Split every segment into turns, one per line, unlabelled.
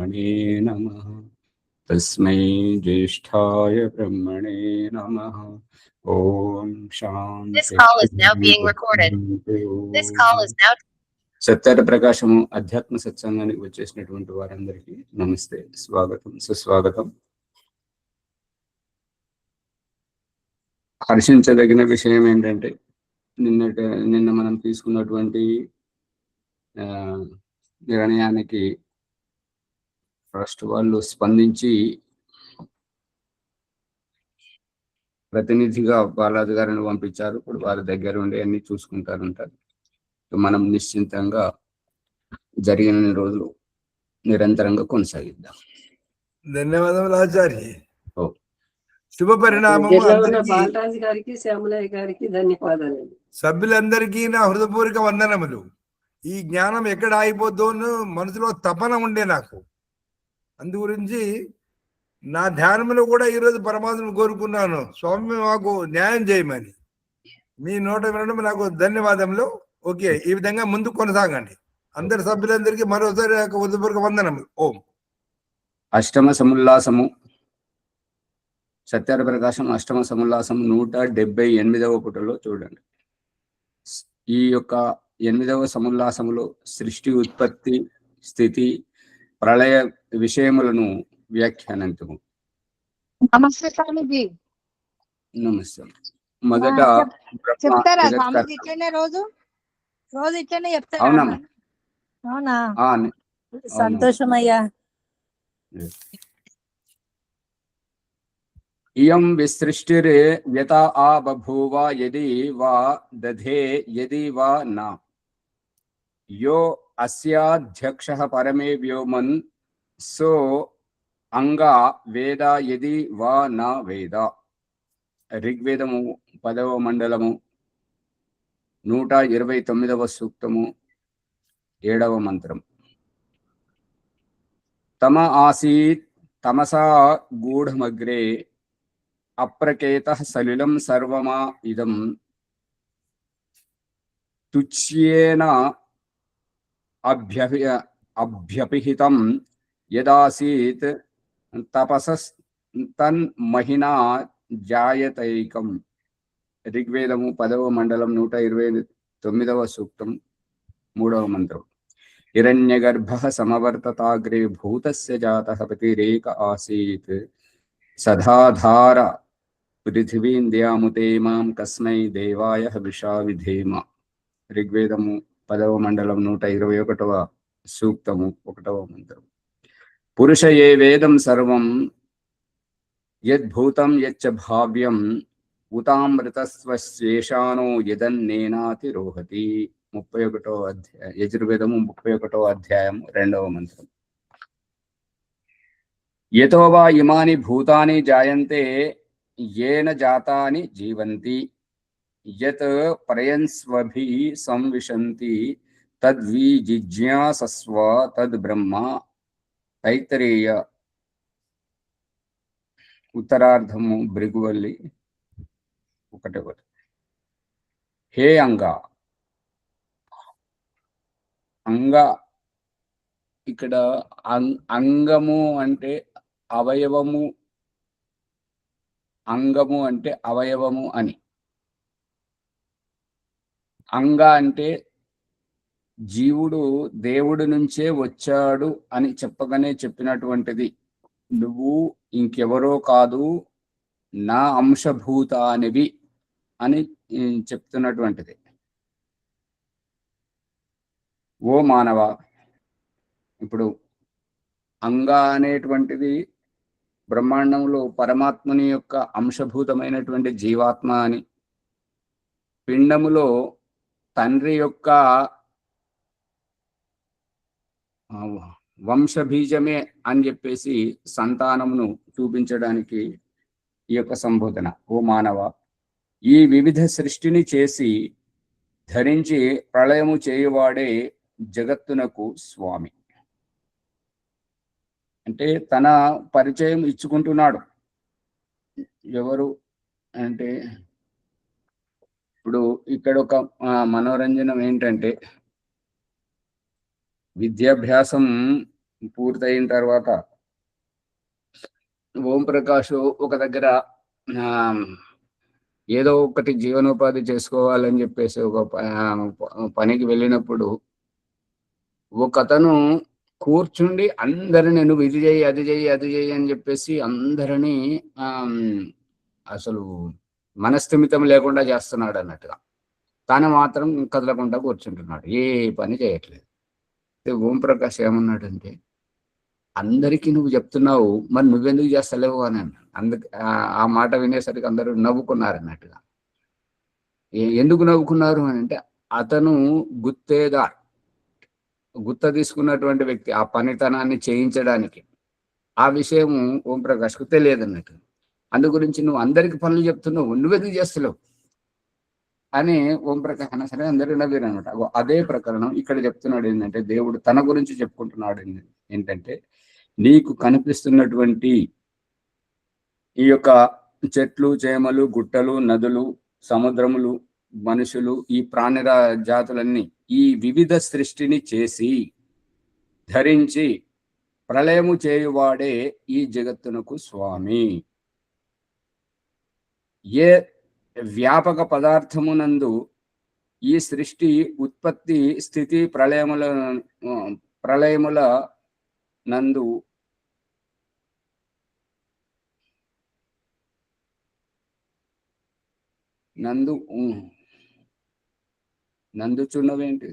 ब्रह्मणे नमः। तस्मै ज्येष्ठाय ब्रह्मणे नमः। ओम शांति। సత్యార్థ ప్రకాశము అధ్యాత్మ సత్సంగానికి వచ్చేసినటువంటి వారందరికీ నమస్తే, స్వాగతం, సుస్వాగతం. హర్షించదగిన విషయం ఏంటంటే నిన్న మనం తీసుకున్నటువంటి నిర్ణయానికి ట్రస్ట్ వాళ్ళు స్పందించి ప్రతినిధిగా బాలాజీ గారిని పంపించారు. ఇప్పుడు వారి దగ్గర ఉండి అన్ని చూసుకుంటారంటారు. మనం నిశ్చింతంగా జరిగిన రోజులు నిరంతరంగా కొనసాగిద్దాం.
ధన్యవాదములు ఆచార్య. శుభ పరిణామం.
బాలరాజు గారికి, శ్యామలయ్య గారికి ధన్యవాదాలు.
సభ్యులందరికీ నా హృదయపూర్వక వందనములు. ఈ జ్ఞానం ఎక్కడ ఆగిపోద్దో మనసులో తపన ఉండే నాకు. అందు గురించి నా ధ్యానంలో కూడా ఈరోజు పరమాత్మను కోరుకున్నాను, స్వామి మాకు న్యాయం చేయమని. మీ నోట వినడం నాకు ధన్యవాదములు. ఓకే, ఈ విధంగా ముందు కొనసాగండి. అందరి సభ్యులందరికీ మరోసారి హృదయపూర్వక వందనములు. ఓం.
అష్టమ సముల్లాసము, సత్యార్థ ప్రకాశం అష్టమ సముల్లాసము 178వ పుటలో చూడండి. ఈ యొక్క 8వ సముల్లాసములో సృష్టి, ఉత్పత్తి, స్థితి, ప్రళయ విషయములను వ్యాఖ్యానించము.
నమస్తే స్వామిజీ.
నమస్తే. మొదట
చెప్తారా స్వామిజీ? ఇట్లనే రోజు ఇట్లనే చెప్తారా? అవునా, సంతోషమయ్యా.
ఇయం విసృష్టిరే యత ఆ బభూవ యది వా దధే యది వా నా యో అస్యాధ్యక్షః పరమే వ్యోమన్ సో అంగా వేద యది వా నా వేద. ఋగ్వేదము 10వ మండలము 129వ సూక్తము 7వ మంత్రం. తమ ఆసీత్ తమసా గూఢమగ్రే అప్రకేతః సలిలం సర్వమా ఇదం తుచ్యేన అభ్యపిహితం యదాసీత్ తపసస్తన్మహినా జాయతైకం. ఋగ్వేదము 10వ మండలం 129వ సూక్తం 3వ మంత్రం. హిరణ్యగర్భః సమవర్తతాగ్రే భూతస్య జాతః పతిరేక ఆసీత్ సదాధార పృథివీం ద్యాముతే మాం కస్మై దేవాయ హవిషా విధేమ. ఋగ్వేదము 10వ మండలం 121వ సూక్తము 1వ మంత్రం. పురుష ఏ వేదం సర్వం యద్భూతం యచ్చ భావ్యం ఉతామృతస్వశేషానో యదన్నేనాతి రోహతి. 31వ అధ్యాయం, యజుర్వేదము 31వ అధ్యాయం 2వ మంత్రం. యతో వా ఇమాని భూతాని జాయంతే ఏన జాతాని జీవంతి యత్ ప్రయన్స్వభిః సంవిశంతి తద్విజిజ్ఞాసస్వ తద్ బ్రహ్మ. తైత్తరీయ ఉత్తరార్ధము భృగువల్లి 1. హే అంగా. ఇక్కడ అంగము అంటే అవయవము, అంగము అంటే అవయవము అని. అంగ అంటే జీవుడు దేవుడి నుంచే వచ్చాడు అని చెప్పగానే చెప్పినటువంటిది. నువ్వు ఇంకెవరో కాదు, నా అంశభూతానివి అని చెప్తున్నటువంటిది. ఓ మానవ, ఇప్పుడు అంగ అనేటువంటిది బ్రహ్మాండంలో పరమాత్మని యొక్క అంశభూతమైనటువంటి జీవాత్మ అని, పిండములో తండ్రి యొక్క వంశబీజమే అని చెప్పేసి సంతానమును చూపించడానికి ఈ యొక్క సంబోధన. ఓ మానవ, ఈ వివిధ సృష్టిని చేసి ధరించి ప్రళయము చేయువాడే జగత్తునకు స్వామి. అంటే తన పరిచయం ఇచ్చుకుంటున్నాడు. ఎవరు అంటే ఇప్పుడు ఇక్కడ ఒక మనోరంజనం ఏంటంటే, విద్యాభ్యాసం పూర్తయిన తర్వాత ఓం ప్రకాష్ ఒక దగ్గర ఆ, ఏదో ఒకటి జీవనోపాధి చేసుకోవాలని చెప్పేసి ఒక పనికి వెళ్ళినప్పుడు ఒక అతను కూర్చుండి అందరిని నువ్వు ఇది చెయ్యి అది చెయ్యి అది చెయ్యి అని చెప్పేసి అందరినీ అసలు మనస్థిమితం లేకుండా చేస్తున్నాడు అన్నట్టుగా. తాను మాత్రం కదలకుండా కూర్చుంటున్నాడు, ఏ పని చేయట్లేదు. ఓం ప్రకాష్ ఏమన్నాడంటే, అందరికీ నువ్వు చెప్తున్నావు, మరి నువ్వెందుకు చేస్తలేవు అని అన్నాడు. ఆ మాట వినేసరికి అందరూ నవ్వుకున్నారు అన్నట్టుగా. ఎందుకు నవ్వుకున్నారు అని అంటే, అతను గుత్త తీసుకున్నటువంటి వ్యక్తి ఆ పనితనాన్ని చేయించడానికి. ఆ విషయం ఓం ప్రకాష్కు తెలియదు అన్నట్టు. అందు గురించి నువ్వు అందరికి పనులు చెప్తున్నావు, నువ్వెందుకు చేస్తలేవు అని ఓం ప్రకాష్ అన్నా సరే అందరూ నవ్వారు అనమాట. అదే ప్రకరణం ఇక్కడ చెప్తున్నాడు. ఏంటంటే దేవుడు తన గురించి చెప్పుకుంటున్నాడు. ఏంటంటే నీకు కనిపిస్తున్నటువంటి ఈ యొక్క చెట్లు, చేమలు, గుట్టలు, నదులు, సముద్రములు, మనుషులు, ఈ ప్రాణి జాతులన్నీ ఈ వివిధ సృష్టిని చేసి ధరించి ప్రళయము చేయువాడే ఈ జగత్తునకు స్వామి. ఏ వ్యాపక పదార్థమునందు ఈ సృష్టి ఉత్పత్తి, స్థితి, ప్రళయముల నందుచున్నవేంటి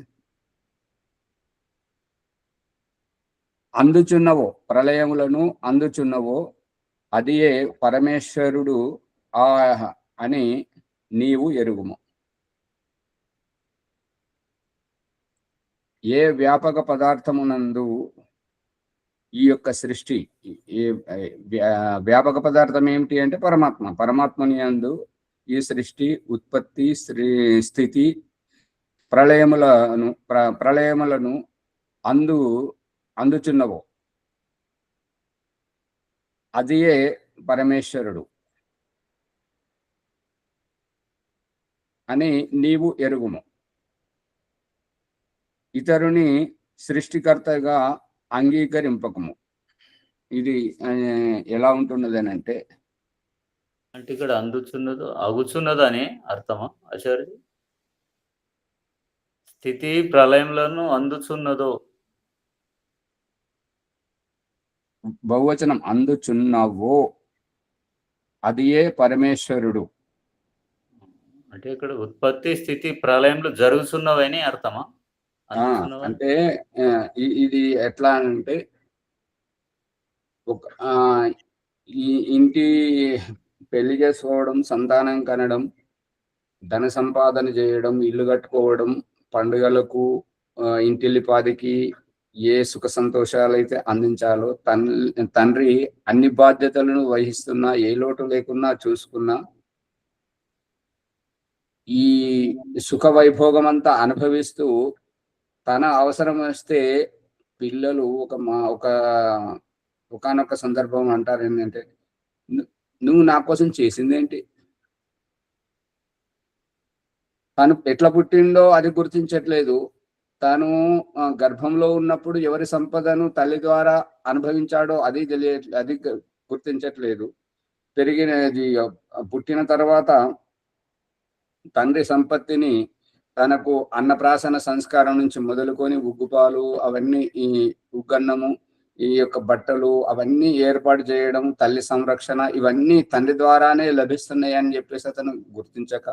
అందుచున్నవో, ప్రళయములను అందుచున్నవో అదియే పరమేశ్వరుడు అని నీవు ఎరుగుము. ఏ వ్యాపక పదార్థమునందు ఈ యొక్క సృష్టి, వ్యాపక పదార్థం ఏమిటి అంటే పరమాత్మని యందు ఈ సృష్టి ఉత్పత్తి, స్థితి, ప్రళయములను అందుచున్నవో అదియే పరమేశ్వరుడు అని నీవు ఎరుగుము. ఇతరుని సృష్టికర్తగా అంగీకరింపకము. ఇది ఎలా ఉంటున్నది అని అంటే
ఇక్కడ అందుచున్నదో అగుచున్నదో అని అర్థమా ఆచార్య? స్థితి ప్రళయములను అందుచున్నదో,
బహువచనం అందుచున్నవో అది ఏ పరమేశ్వరుడు.
అంటే ఇక్కడ ఉత్పత్తి, స్థితి, ప్రళయములు జరుగుతున్నవని అర్థమా?
అంటే ఇది ఎట్లా అంటే ఈ ఇంటి పెళ్లి చేసుకోవడం, సంతానం కనడం, ధన సంపాదన చేయడం, ఇల్లు కట్టుకోవడం, పండుగలకు, ఇంటిల్లిపాదికి ఏ సుఖ సంతోషాలు అయితే అందించాలో తండ్రి అన్ని బాధ్యతలను వహిస్తున్నా, ఏ లోటు లేకున్నా చూసుకున్నా, ఈ సుఖ వైభోగం అంతా అనుభవిస్తూ తన అవసరం వస్తే పిల్లలు ఒకనొక సందర్భం అంటారు ఏంటంటే, నువ్వు నా కోసం చేసిందేంటి? తను ఎట్లా పుట్టిండో అది గుర్తించట్లేదు. తాను గర్భంలో ఉన్నప్పుడు ఎవరి సంపదను తల్లి ద్వారా అనుభవించాడో అది గుర్తించట్లేదు. పుట్టిన తర్వాత తండ్రి సంపత్తిని తనకు అన్నప్రాసన సంస్కారం నుంచి మొదలుకొని ఉగ్గుపాలు, అవన్నీ, ఈ ఉగ్గన్నము, ఈ యొక్క బట్టలు అవన్నీ ఏర్పాటు చేయడం, తల్లి సంరక్షణ, ఇవన్నీ తండ్రి ద్వారానే లభిస్తున్నాయి అని చెప్పేసి అతను గుర్తించక,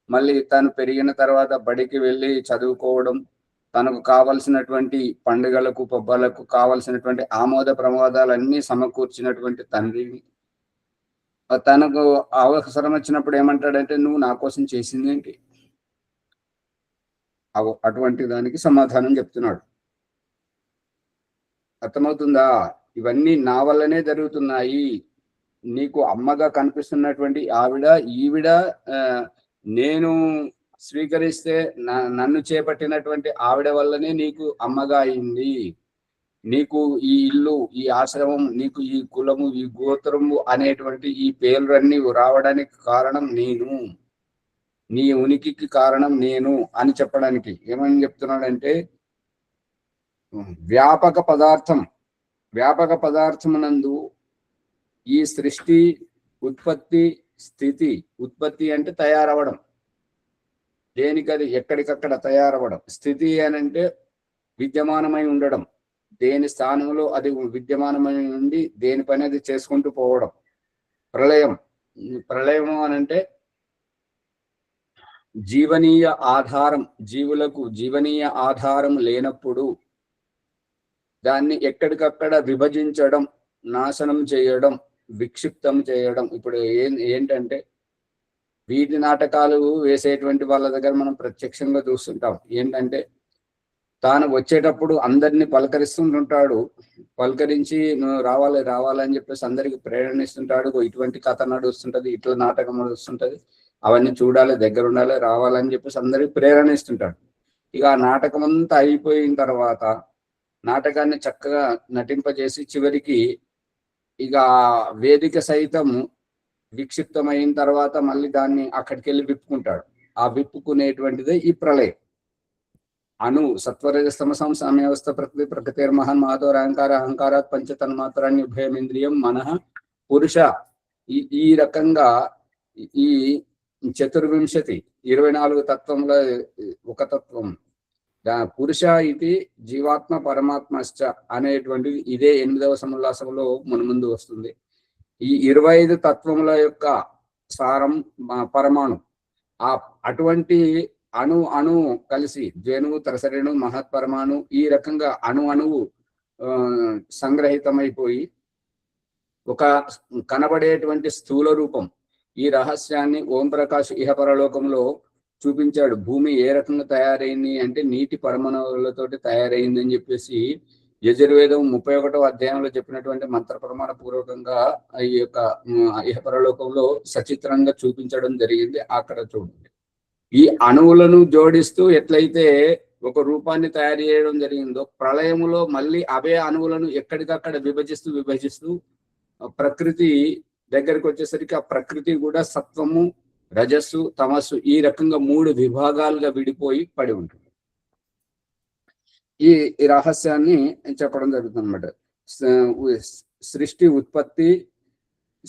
మళ్ళీ తను పెరిగిన తర్వాత బడికి వెళ్ళి చదువుకోవడం, తనకు కావలసినటువంటి పండుగలకు, పబ్బాలకు కావలసినటువంటి ఆమోద ప్రమోదాలన్నీ సమకూర్చినటువంటి తండ్రిని తనకు అవసరం వచ్చినప్పుడు ఏమంటాడంటే, నువ్వు నా కోసం చేసింది ఏంటి? అటువంటి దానికి సమాధానం చెప్తున్నాడు. అర్థమవుతుందా? ఇవన్నీ నా వల్లనే జరుగుతున్నాయి. నీకు అమ్మగా కనిపిస్తున్నటువంటి ఈవిడ నేను స్వీకరిస్తే నన్ను చేపట్టినటువంటి ఆవిడ వల్లనే నీకు అమ్మగా అయింది. నీకు ఈ ఇల్లు, ఈ ఆశ్రమం, నీకు ఈ కులము, ఈ గోత్రము అనేటువంటి ఈ పేర్లన్నీ రావడానికి కారణం నేను, నీ ఉనికికి కారణం నేను అని చెప్పడానికి ఏమని చెప్తున్నాడంటే, వ్యాపక పదార్థం వ్యాపక పదార్థమునందు ఈ సృష్టి ఉత్పత్తి స్థితి, ఉత్పత్తి అంటే తయారవడం, దేనికది ఎక్కడికక్కడ తయారవడం, స్థితి అని అంటే విద్యమానమై ఉండడం, దేని స్థానంలో అది విద్యమానమై ఉండి దేని పని అది చేసుకుంటూ పోవడం. ప్రళయం, ప్రళయం అని అంటే జీవనీయ ఆధారం, జీవులకు జీవనీయ ఆధారం లేనప్పుడు దాన్ని ఎక్కడికక్కడ విభజించడం, నాశనం చేయడం, విక్షిప్తం చేయడం. ఇప్పుడు ఏంటంటే వీధి నాటకాలు వేసేటువంటి వాళ్ళ దగ్గర మనం ప్రత్యక్షంగా చూస్తుంటాం. ఏంటంటే తాను వచ్చేటప్పుడు అందరినీ పలకరిస్తుంటాడు, పలకరించి నువ్వు రావాలి రావాలని చెప్పేసి అందరికి ప్రేరణ ఇస్తుంటాడు. ఇటువంటి కథ నడుస్తుంటది, ఇట్లా నాటకం నడుస్తుంటది, అవన్నీ చూడాలి, దగ్గర ఉండాలి, రావాలని చెప్పేసి అందరికి ప్రేరణ ఇస్తుంటాడు. ఇక ఆ నాటకం అంతా అయిపోయిన తర్వాత నాటకాన్ని చక్కగా నటింపజేసి చివరికి ఇక వేదిక సైతం విక్షిప్తమైన తర్వాత మళ్ళీ దాన్ని అక్కడికి వెళ్ళి విప్పుకుంటాడు. ఆ విప్పుకునేటువంటిదే ఈ ప్రళయం. అణు సత్వరజస్తమసం సామ్యవస్థ ప్రకృతి ప్రకృతిర్మహన్ మహతోర్ అహంకార అహంకారాత్ పంచతన్మాత్రాన్ని ఉభయమింద్రియం మనః పురుష. ఈ రకంగా ఈ 24 తత్వంలో ఒక తత్వం పురుష ఇది జీవాత్మ పరమాత్మశ్చ అనేటువంటిది ఇదే 8వ సముల్లాసంలో మన ముందు వస్తుంది. ఈ 25 తత్వముల యొక్క సారం పరమాణు. అటువంటి అణు కలిసి ద్వేణువు త్రసరేణు మహత్ పరమాణు ఈ రకంగా అణువు సంగ్రహితమైపోయి ఒక కనబడేటువంటి స్థూల రూపం. ఈ రహస్యాన్ని ఓం ప్రకాష్ ఇహపరలోకంలో చూపించాడు. భూమి ఏ రకంగా తయారైంది అంటే నీటి పరమాణువులతోటి తయారైంది అని చెప్పేసి యజుర్వేదం 31వ అధ్యాయంలో చెప్పినటువంటి మంత్ర ప్రమాణ పూర్వకంగా ఈ యొక్క ఇహపరలోకంలో సచిత్రంగా చూపించడం జరిగింది. అక్కడ చూడండి, ఈ అణువులను జోడిస్తూ ఎట్లయితే ఒక రూపాన్ని తయారు చేయడం జరిగిందో, ప్రళయములో మళ్ళీ అవే అణువులను ఎక్కడికక్కడ విభజిస్తూ ప్రకృతి దగ్గరికి వచ్చేసరికి ఆ ప్రకృతి కూడా సత్వము, రజస్సు, తమస్సు ఈ రకంగా 3 విభాగాలుగా విడిపోయి పడి ఉంటుంది. ఈ రహస్యాన్ని చెప్పడం జరుగుతుంది అన్నమాట. సృష్టి ఉత్పత్తి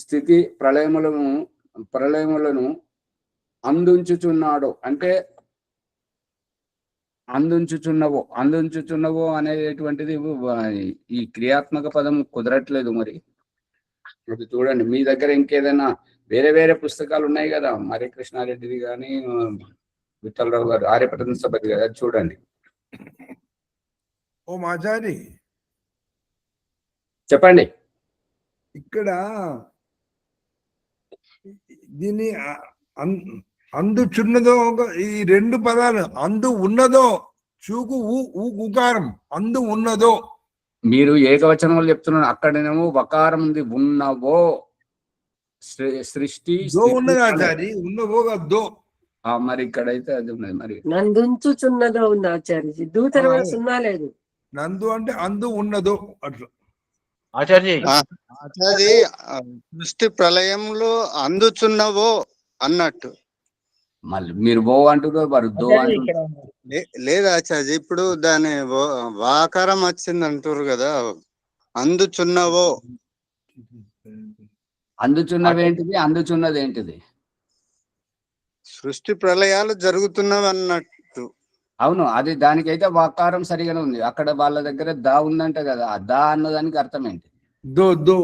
స్థితి ప్రళయములను అందించుచున్నాడు అంటే అందించుచున్నవో అనేటువంటిది ఈ క్రియాత్మక పదం కుదరట్లేదు. మరి ఇది చూడండి, మీ దగ్గర ఇంకేదైనా వేరే పుస్తకాలు ఉన్నాయి కదా, మరి కృష్ణారెడ్డిది కానీ విఠలరావు గారు ఆర్యపట్నం సభది కదా, చూడండి.
ఓ మాచారి
చెప్పండి.
ఇక్కడ దీన్ని అందుచున్నదో ఈ 2 పదాలు అందు ఉన్నదో చూకు ఉకారం అందు ఉన్నదో
మీరు ఏకవచనంలో చెప్తున్నారు, అక్కడనేమో వకారం ఉంది. ఉన్నవో సృష్టి
ఉన్నది ఆచారి, ఉన్నవో దో.
మరి ఇక్కడైతే అది ఉన్నది. మరి
నందుంచుచున్నదో ఉంది ఆచార్య, దూతర సున్నా లేదు.
నందు అంటే అందు ఉన్నదో అట్లా.
ఆచార్య
సృష్టి ప్రళయంలో అందుచున్నవో అన్నట్టు.
మళ్ళీ మీరు బో అంటున్నారు, మరి దో అంటున్నారు.
లేదు ఆచార్య, ఇప్పుడు దాని వాకారం వచ్చింది అంటారు కదా, అందుచున్నవో.
అందుచున్నవేంటిది, అందుచున్నది ఏంటిది?
సృష్టి ప్రళయాలు జరుగుతున్నవి అన్నట్టు.
అవును, అది దానికైతే వాకారం సరిగానే ఉంది. అక్కడ వాళ్ళ దగ్గర దా ఉందంట కదా, ఆ దా అన్నదానికి అర్థం ఏంటి?
దో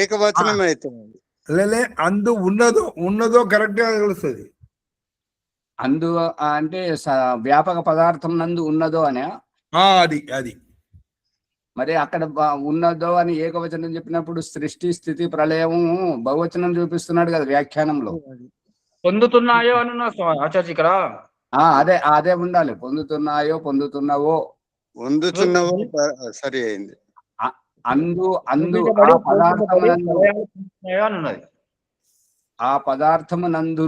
ఏకవచనం అవుతుంది.
లే అందు ఉన్నదో కరెక్ట్ గా తెలుస్తుంది.
అందు అంటే వ్యాపక పదార్థం నందు ఉన్నదో అనే
అది
మరి అక్కడ ఉన్నదో అని ఏకవచనం చెప్పినప్పుడు సృష్టి స్థితి ప్రళయము బహువచనం చూపిస్తున్నాడు కదా వ్యాఖ్యానంలో.
పొందుతున్నాయో అని ఆచార్య ఇక్కడ
అదే ఉండాలి. పొందుతున్నావో
సరి అయింది.
ఆ పదార్థము నందు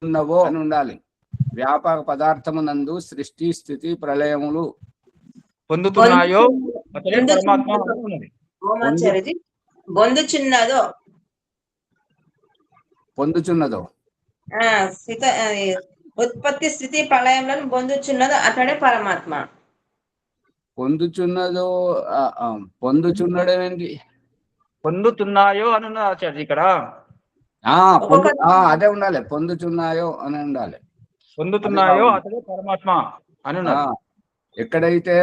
ఉన్నవో అని ఉండాలి. వ్యాపక పదార్థము నందు సృష్టి స్థితి ప్రళయములు
పొందుతున్నాయో
పొందుచున్నదో
ఉత్పత్తి స్థితి ప్రళయంలో పొందుచున్నదో అతడే పరమాత్మ.
పొందుచున్నదో పొందుచున్నడం ఏంటి?
పొందుతున్నాయో అని ఉన్నది ఆచార్య ఇక్కడ.
అదే ఉండాలి, పొందుచున్నాయో అని ఉండాలి.
పొందుతున్నాయో అతడే పరమాత్మ అని ఉన్నది.
ఎక్కడైతే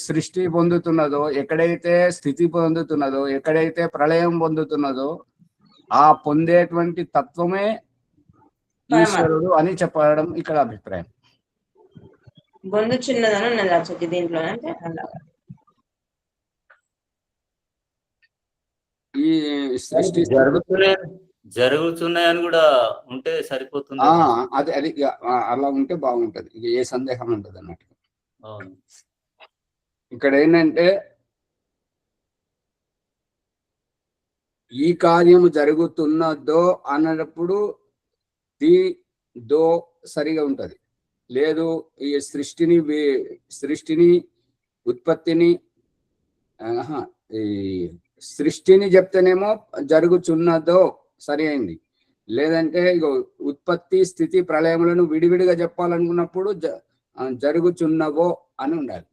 సృష్టి పొందుతున్నదో, ఎక్కడైతే స్థితి పొందుతున్నదో, ఎక్కడైతే ప్రళయం పొందుతున్నదో ఆ పొందేటువంటి తత్వమే ఈశ్వరుడు అని చెప్పడం ఇక్కడ అభిప్రాయం.
పొందుచున్నదని ఉన్నది ఆచార్య దీంట్లో. అంటే
ఈ సృష్టి
జరుగుతున్నాయని కూడా ఉంటే సరిపోతుంది.
అది అది అలా ఉంటే బాగుంటది, ఇక ఏ సందేహం ఉండదు అన్నట్టు. ఇక్కడ ఏంటంటే ఈ కార్యము జరుగుతున్నదో అన్నప్పుడు దో సరిగా ఉంటది. లేదు ఈ సృష్టిని ఉత్పత్తిని ఈ సృష్టిని చెప్తేనేమో జరుగుచున్నదో సరి అయింది. లేదంటే ఇక ఉత్పత్తి స్థితి ప్రళయములను విడివిడిగా చెప్పాలనుకున్నప్పుడు జరుగుచున్నవో అని ఉండాలి.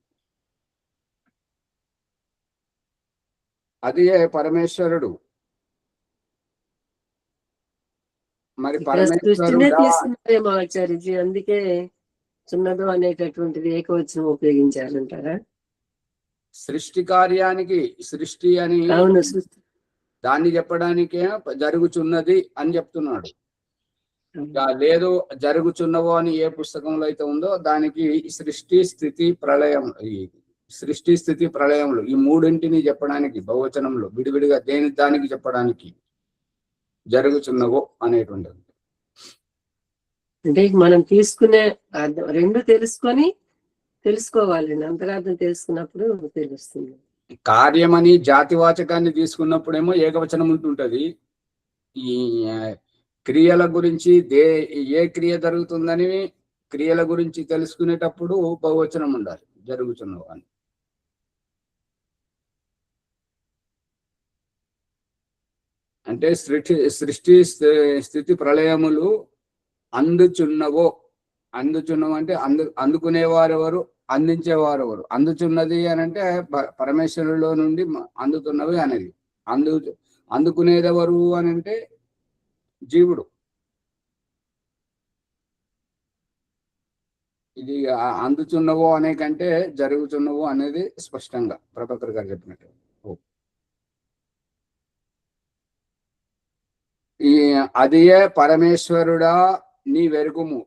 అది పరమేశ్వరుడు. మరి
తీసుకున్నారేమో ఆచార్యజీ, అందుకే చున్నదో అనేటటువంటిది ఏకవచనం ఉపయోగించారంటారా?
సృష్టి కార్యానికి సృష్టి అని దాన్ని చెప్పడానికే జరుగుచున్నది అని చెప్తున్నాడు. లేదు జరుగుచున్నవో అని ఏ పుస్తకంలో అయితే ఉందో దానికి సృష్టి స్థితి ప్రళయం, ఈ సృష్టి స్థితి ప్రళయములు ఈ మూడింటిని చెప్పడానికి బహువచనంలో విడివిడిగా దేని దానికి చెప్పడానికి జరుగుచున్నవో అనేటువంటిది.
అంటే మనం తీసుకునే రెండు తెలుసుకోవాలి, అంతరార్థం తెలుసుకున్నప్పుడు తెలుస్తుంది.
కార్యమని జాతివాచకాన్ని తీసుకున్నప్పుడేమో ఏకవచనం ఉంటుంటది. ఈ క్రియల గురించి ఏ క్రియ జరుగుతుందని క్రియల గురించి తెలుసుకునేటప్పుడు బహువచనం ఉండాలి, జరుగుతున్నవో అని. అంటే సృష్టి స్థితి ప్రళయములు అందుచున్నవో అంటే అందుకునేవారు ఎవరు, అందించేవారు ఎవరు? అందుచున్నది అని అంటే పరమేశ్వరులో నుండి అందుతున్నవి అనేది. అందుకునేది ఎవరు అని అంటే జీవుడు. ఇది అందుచున్నవో అనే కంటే జరుగుతున్నవో అనేది స్పష్టంగా ప్రభాకర్ గారు చెప్పినట్టు. అదియే పరమేశ్వరుడా నీవెరుగుము.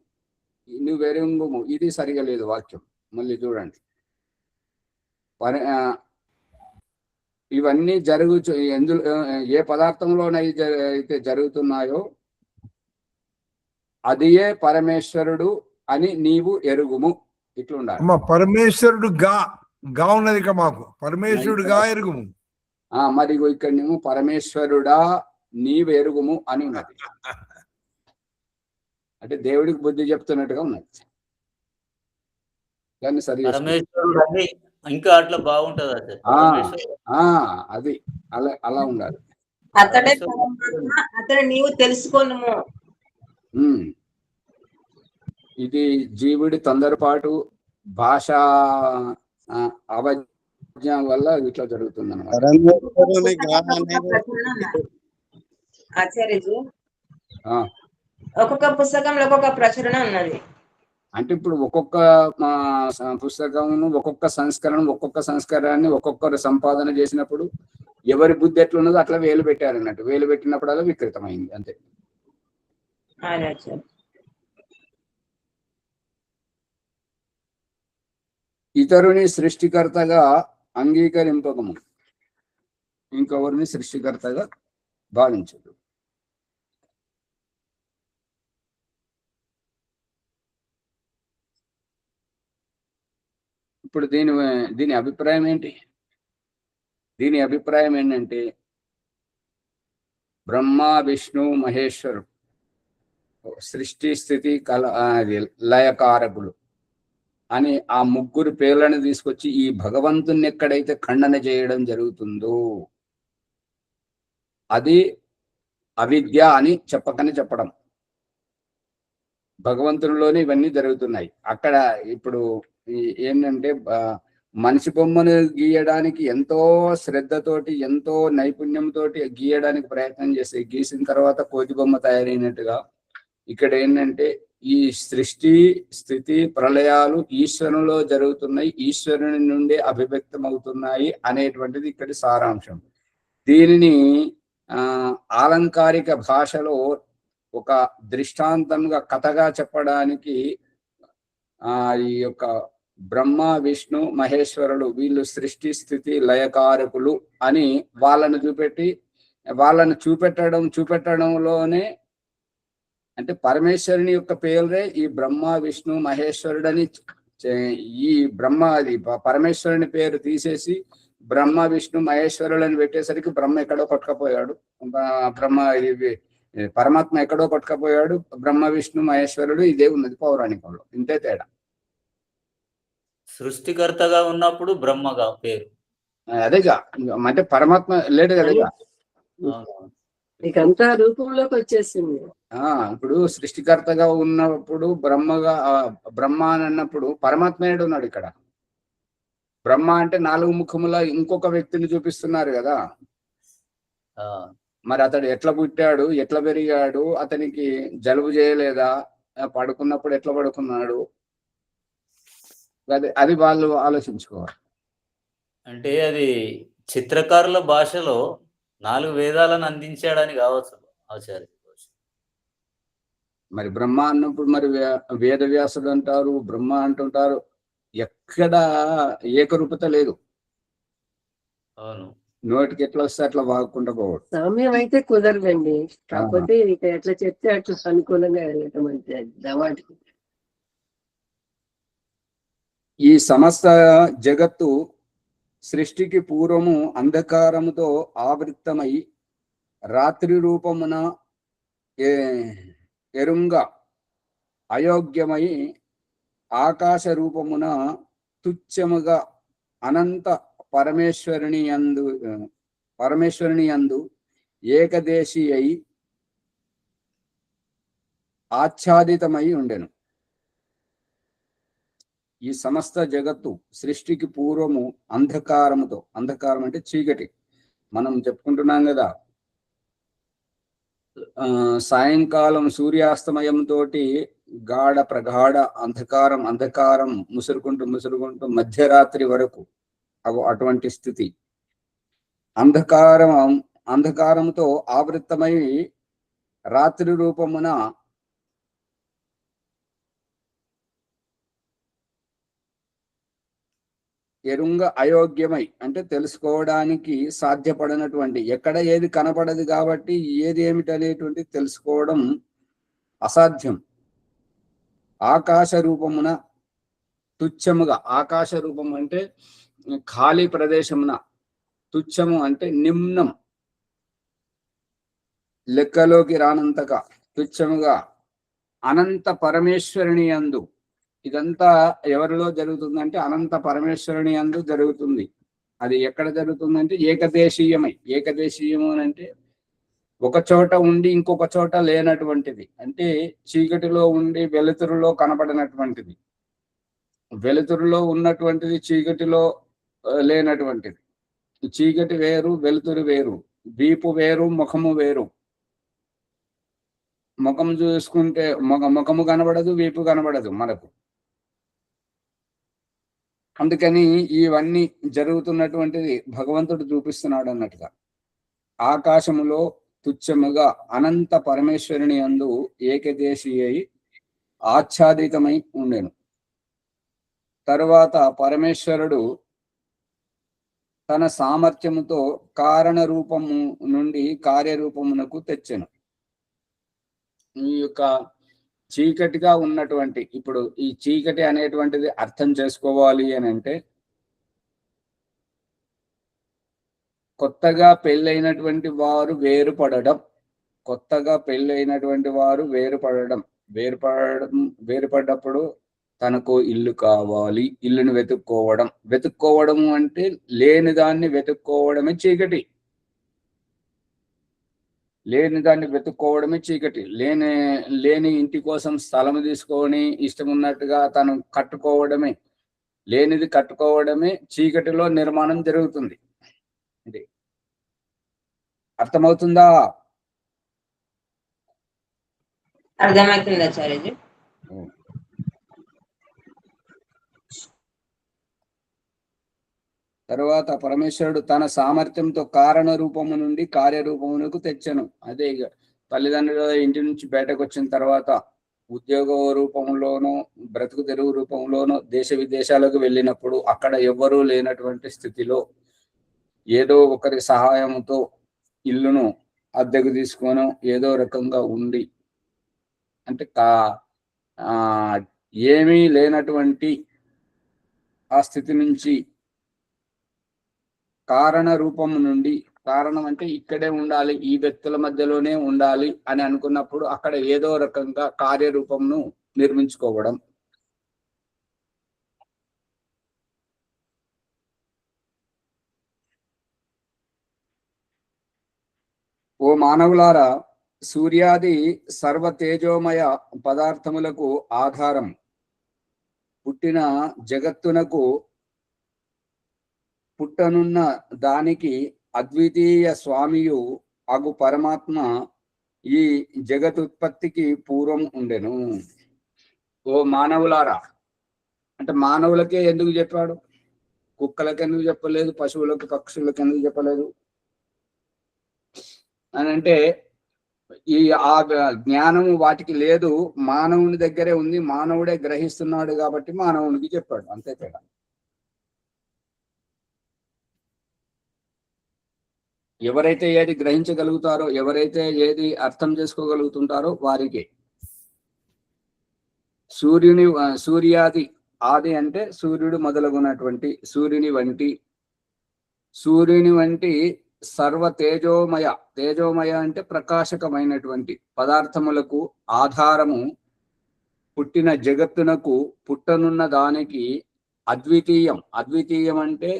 ఇది సరిగా లేదు వాక్యం, మళ్ళీ చూడండి. ఇవన్నీ ఎందులో ఏ పదార్థంలోనైతే జరుగుతున్నాయో అదియే పరమేశ్వరుడు అని నీవు ఎరుగుము. ఇట్లుండాలి.
పరమేశ్వరుడు గా ఉన్నది మాకు, పరమేశ్వరుడుగా ఎరుగుము.
మరి ఇక్కడ నువ్వు పరమేశ్వరుడా నీవు ఎరుగుము అని ఉన్నది. అంటే దేవుడికి బుద్ధి చెప్తున్నట్టుగా ఉన్నది. కానీ సరి
ఇంకా అట్లా బాగుంటది.
అది అలా ఉండాలి.
అతడే నీవు తెలుసుకోను.
ఇది జీవుడి తొందరపాటు, భాష అవజ్ఞ వల్ల ఇట్లా జరుగుతుంది అన్నమాట.
ఆచార్యజీ ఒక్కొక్క పుస్తకంలో ఒక్కొక్క ప్రచురణ ఉన్నది.
అంటే ఇప్పుడు ఒక్కొక్క పుస్తకం ఒక్కొక్క సంస్కరణని ఒక్కొక్కరు సంపాదన చేసినప్పుడు ఎవరి బుద్ధి ఎట్లున్నదో అట్లా వేలు పెట్టారు అన్నట్టు. వేలు పెట్టినప్పుడు అలా వికృతమైంది అంతే. ఇతరుని సృష్టికర్తగా అంగీకరింపకము, ఇంకొకరిని సృష్టికర్తగా భావించదు. ఇప్పుడు దీని అభిప్రాయం ఏంటి? దీని అభిప్రాయం ఏంటంటే బ్రహ్మ విష్ణు మహేశ్వరుడు సృష్టి స్థితి లయకారకులు అని ఆ ముగ్గురు పేర్లను తీసుకొచ్చి ఈ భగవంతుని ఎక్కడైతే ఖండన చేయడం జరుగుతుందో అది అవిద్య అని చెప్పడం. భగవంతునిలోనే ఇవన్నీ జరుగుతున్నాయి. అక్కడ ఇప్పుడు ఏంటంటే మనిషి బొమ్మను గీయడానికి ఎంతో శ్రద్ధతోటి ఎంతో నైపుణ్యంతో గీయడానికి ప్రయత్నం చేసి గీసిన తర్వాత కోతి బొమ్మ తయారైనట్టుగా ఇక్కడ ఏంటంటే ఈ సృష్టి స్థితి ప్రళయాలు ఈశ్వరునిలో జరుగుతున్నాయి, ఈశ్వరుని నుండి అభివ్యక్తం అవుతున్నాయి అనేటువంటిది ఇక్కడి సారాంశం. దీనిని ఆలంకారిక భాషలో ఒక దృష్టాంతంగా కథగా చెప్పడానికి ఈ యొక్క బ్రహ్మ విష్ణు మహేశ్వరులు వీళ్ళు సృష్టి స్థితి లయకారకులు అని వాళ్ళను చూపెట్టడంలోనే అంటే పరమేశ్వరుని యొక్క పేరే ఈ బ్రహ్మ విష్ణు మహేశ్వరుడని ఈ పరమేశ్వరుని పేరు తీసేసి బ్రహ్మ విష్ణు మహేశ్వరులని పెట్టేసరికి బ్రహ్మ ఎక్కడో కొట్టుకపోయాడు, పరమాత్మ ఎక్కడో కొట్టుకపోయాడు, బ్రహ్మ విష్ణు మహేశ్వరుడు ఇదే ఉన్నది పౌరాణికంలో. ఇంతే తేడా.
సృష్టికర్తగా ఉన్నప్పుడు బ్రహ్మగా పేరు,
అదేగా అంటే పరమాత్మ లేడు కదా.
ఇకంతా రూపంలోకి వచ్చేసింది.
ఇప్పుడు సృష్టికర్తగా ఉన్నప్పుడు బ్రహ్మ అని అన్నప్పుడు పరమాత్మ ఏడు ఉన్నాడు ఇక్కడ. బ్రహ్మ అంటే 4 ముఖముల ఇంకొక వ్యక్తిని చూపిస్తున్నారు కదా. మరి అతడు ఎట్లా పుట్టాడు, ఎట్లా పెరిగాడు, అతనికి జలుబు చేయలేదా, పడుకున్నప్పుడు ఎట్లా పడుకున్నాడు, అది వాళ్ళు ఆలోచించుకోవాలి.
అంటే అది చిత్రకారుల భాషలో 4 వేదాలను అందించాడని కావచ్చు ఆచార్య.
మరి బ్రహ్మ అన్నప్పుడు మరి వేదవ్యాసుడు అంటారు, బ్రహ్మ అంటుంటారు, ఎక్కడ ఏకరూపత లేదు.
అవును,
నోటికి ఎట్లా వస్తే అట్లా వాగుకుంటూ పోవడం.
సామ్యం అయితే కుదరదండి. కాకపోతే ఇక ఎట్లా చెప్తే అట్లా అనుకూలంగా వెళ్ళటం అంటే దవాటికి.
ఈ సమస్త జగత్తు సృష్టికి పూర్వము అంధకారముతో ఆవృత్తమై రాత్రి రూపమున ఎరుంగ అయోగ్యమై ఆకాశ రూపమున తుచ్చముగా అనంత పరమేశ్వరుని యందు ఏకదేశీ అయి ఆచ్ఛాదితమై ఉండెను. ఈ సమస్త జగత్తు సృష్టికి పూర్వము అంధకారముతో, అంధకారం అంటే చీకటి, మనం చెప్పుకుంటున్నాం కదా. సాయంకాలం సూర్యాస్తమయంతో ప్రగాఢ అంధకారం ముసురుకుంటూ మధ్యరాత్రి వరకు అటువంటి స్థితి. అంధకారంతో ఆవృత్తమై రాత్రి రూపమున ఎరుంగ అయోగ్యమై అంటే తెలుసుకోవడానికి సాధ్యపడనటువంటి, ఎక్కడ ఏది కనపడదు కాబట్టి ఏది ఏమిటనేటువంటి తెలుసుకోవడం అసాధ్యం. ఆకాశ రూపమున తుచ్చముగా, ఆకాశ రూపం అంటే ఖాళీ ప్రదేశమున, తుచ్చము అంటే నిమ్నం, లెక్కలోకి రానంతగా తుచ్చముగా అనంత పరమేశ్వరుని యందు. ఇదంతా ఎవరిలో జరుగుతుందంటే అనంత పరమేశ్వరుని యందు జరుగుతుంది. అది ఎక్కడ జరుగుతుందంటే ఏకదేశీయమై. ఏకదేశీయము అంటే ఒక చోట ఉండి ఇంకొక చోట లేనటువంటిది. అంటే చీకటిలో ఉండి వెలుతురులో కనపడినటువంటిది, వెలుతురులో ఉన్నటువంటిది చీకటిలో లేనటువంటిది. చీకటి వేరు, వెలుతురు వేరు, వీపు వేరు, ముఖము వేరు. ముఖం చూసుకుంటే ముఖము కనబడదు, వీపు కనబడదు మనకు. అందుకని ఇవన్నీ జరుగుతున్నటువంటిది భగవంతుడు చూపిస్తున్నాడు అన్నట్టుగా. ఆకాశములో తుచ్చముగా అనంత పరమేశ్వరుని యందు ఏకదేశీ అయి ఆచ్ఛాదితమై ఉండెను. తరువాత పరమేశ్వరుడు తన సామర్థ్యముతో కారణ రూపము నుండి కార్యరూపమునకు తెచ్చెను. ఈ యొక్క చీకటిగా ఉన్నటువంటి, ఇప్పుడు ఈ చీకటి అనేటువంటిది అర్థం చేసుకోవాలి అని అంటే, కొత్తగా పెళ్ళైనటువంటి వారు వేరుపడడం, వేరుపడ్డప్పుడు తనకు ఇల్లు కావాలి, ఇల్లుని వెతుక్కోవడము అంటే లేని దాన్ని వెతుక్కోవడమే చీకటి. లేని ఇంటి కోసం స్థలం తీసుకొని ఇష్టం ఉన్నట్టుగా తను కట్టుకోవడమే. లేనిది కట్టుకోవడమే చీకటిలో నిర్మాణం జరుగుతుంది. ఇది అర్థమవుతుందా?
అర్థమవుతుంది ఆచార్యజీ.
తరువాత పరమేశ్వరుడు తన సామర్థ్యంతో కారణ రూపము నుండి కార్యరూపమునకు తెచ్చను. అదే ఇక తల్లిదండ్రుల ఇంటి నుంచి బయటకు వచ్చిన తర్వాత ఉద్యోగ రూపంలోనో బ్రతుకు తెరువు రూపంలోనో దేశ విదేశాలకు వెళ్ళినప్పుడు అక్కడ ఎవ్వరూ లేనటువంటి స్థితిలో ఏదో ఒకరి సహాయంతో ఇల్లును అద్దెకు తీసుకొని ఏదో రకంగా ఉండి, అంటే ఏమీ లేనటువంటి ఆ స్థితి నుంచి కారణ రూపము నుండి, కారణం అంటే ఇక్కడే ఉండాలి, ఈ వ్యక్తుల మధ్యలోనే ఉండాలి అని అనుకున్నప్పుడు అక్కడ ఏదో రకంగా కార్యరూపంను నిర్మించుకోవడం. ఓ మానవులారా, సూర్యాది సర్వ తేజోమయ పదార్థములకు ఆధారం, పుట్టిన జగత్తునకు పుట్టనున్న దానికి అద్వితీయ స్వామియు అగు పరమాత్మ ఈ జగతుత్పత్తికి పూర్వం ఉండెను. ఓ మానవులారా, అంటే మానవులకే ఎందుకు చెప్పాడు? కుక్కలకు ఎందుకు చెప్పలేదు? పశువులకు, పక్షులకు ఎందుకు చెప్పలేదు అని అంటే, ఆ జ్ఞానము వాటికి లేదు, మానవుని దగ్గరే ఉంది, మానవుడే గ్రహిస్తున్నాడు కాబట్టి మానవునికి చెప్పాడు, అంతే తేడా. ఎవరైతే ఏది గ్రహించగలుగుతారో, ఎవరైతే ఏది అర్థం చేసుకోగలుగుతుంటారో వారికి. సూర్యాది, ఆది అంటే సూర్యుడు మొదలగునటువంటి, సూర్యుని వంటి సర్వ తేజోమయ, తేజోమయ అంటే ప్రకాశకమైనటువంటి పదార్థములకు ఆధారము, పుట్టిన జగత్తునకు పుట్టనున్న దానికి అద్వితీయం. అద్వితీయం అంటే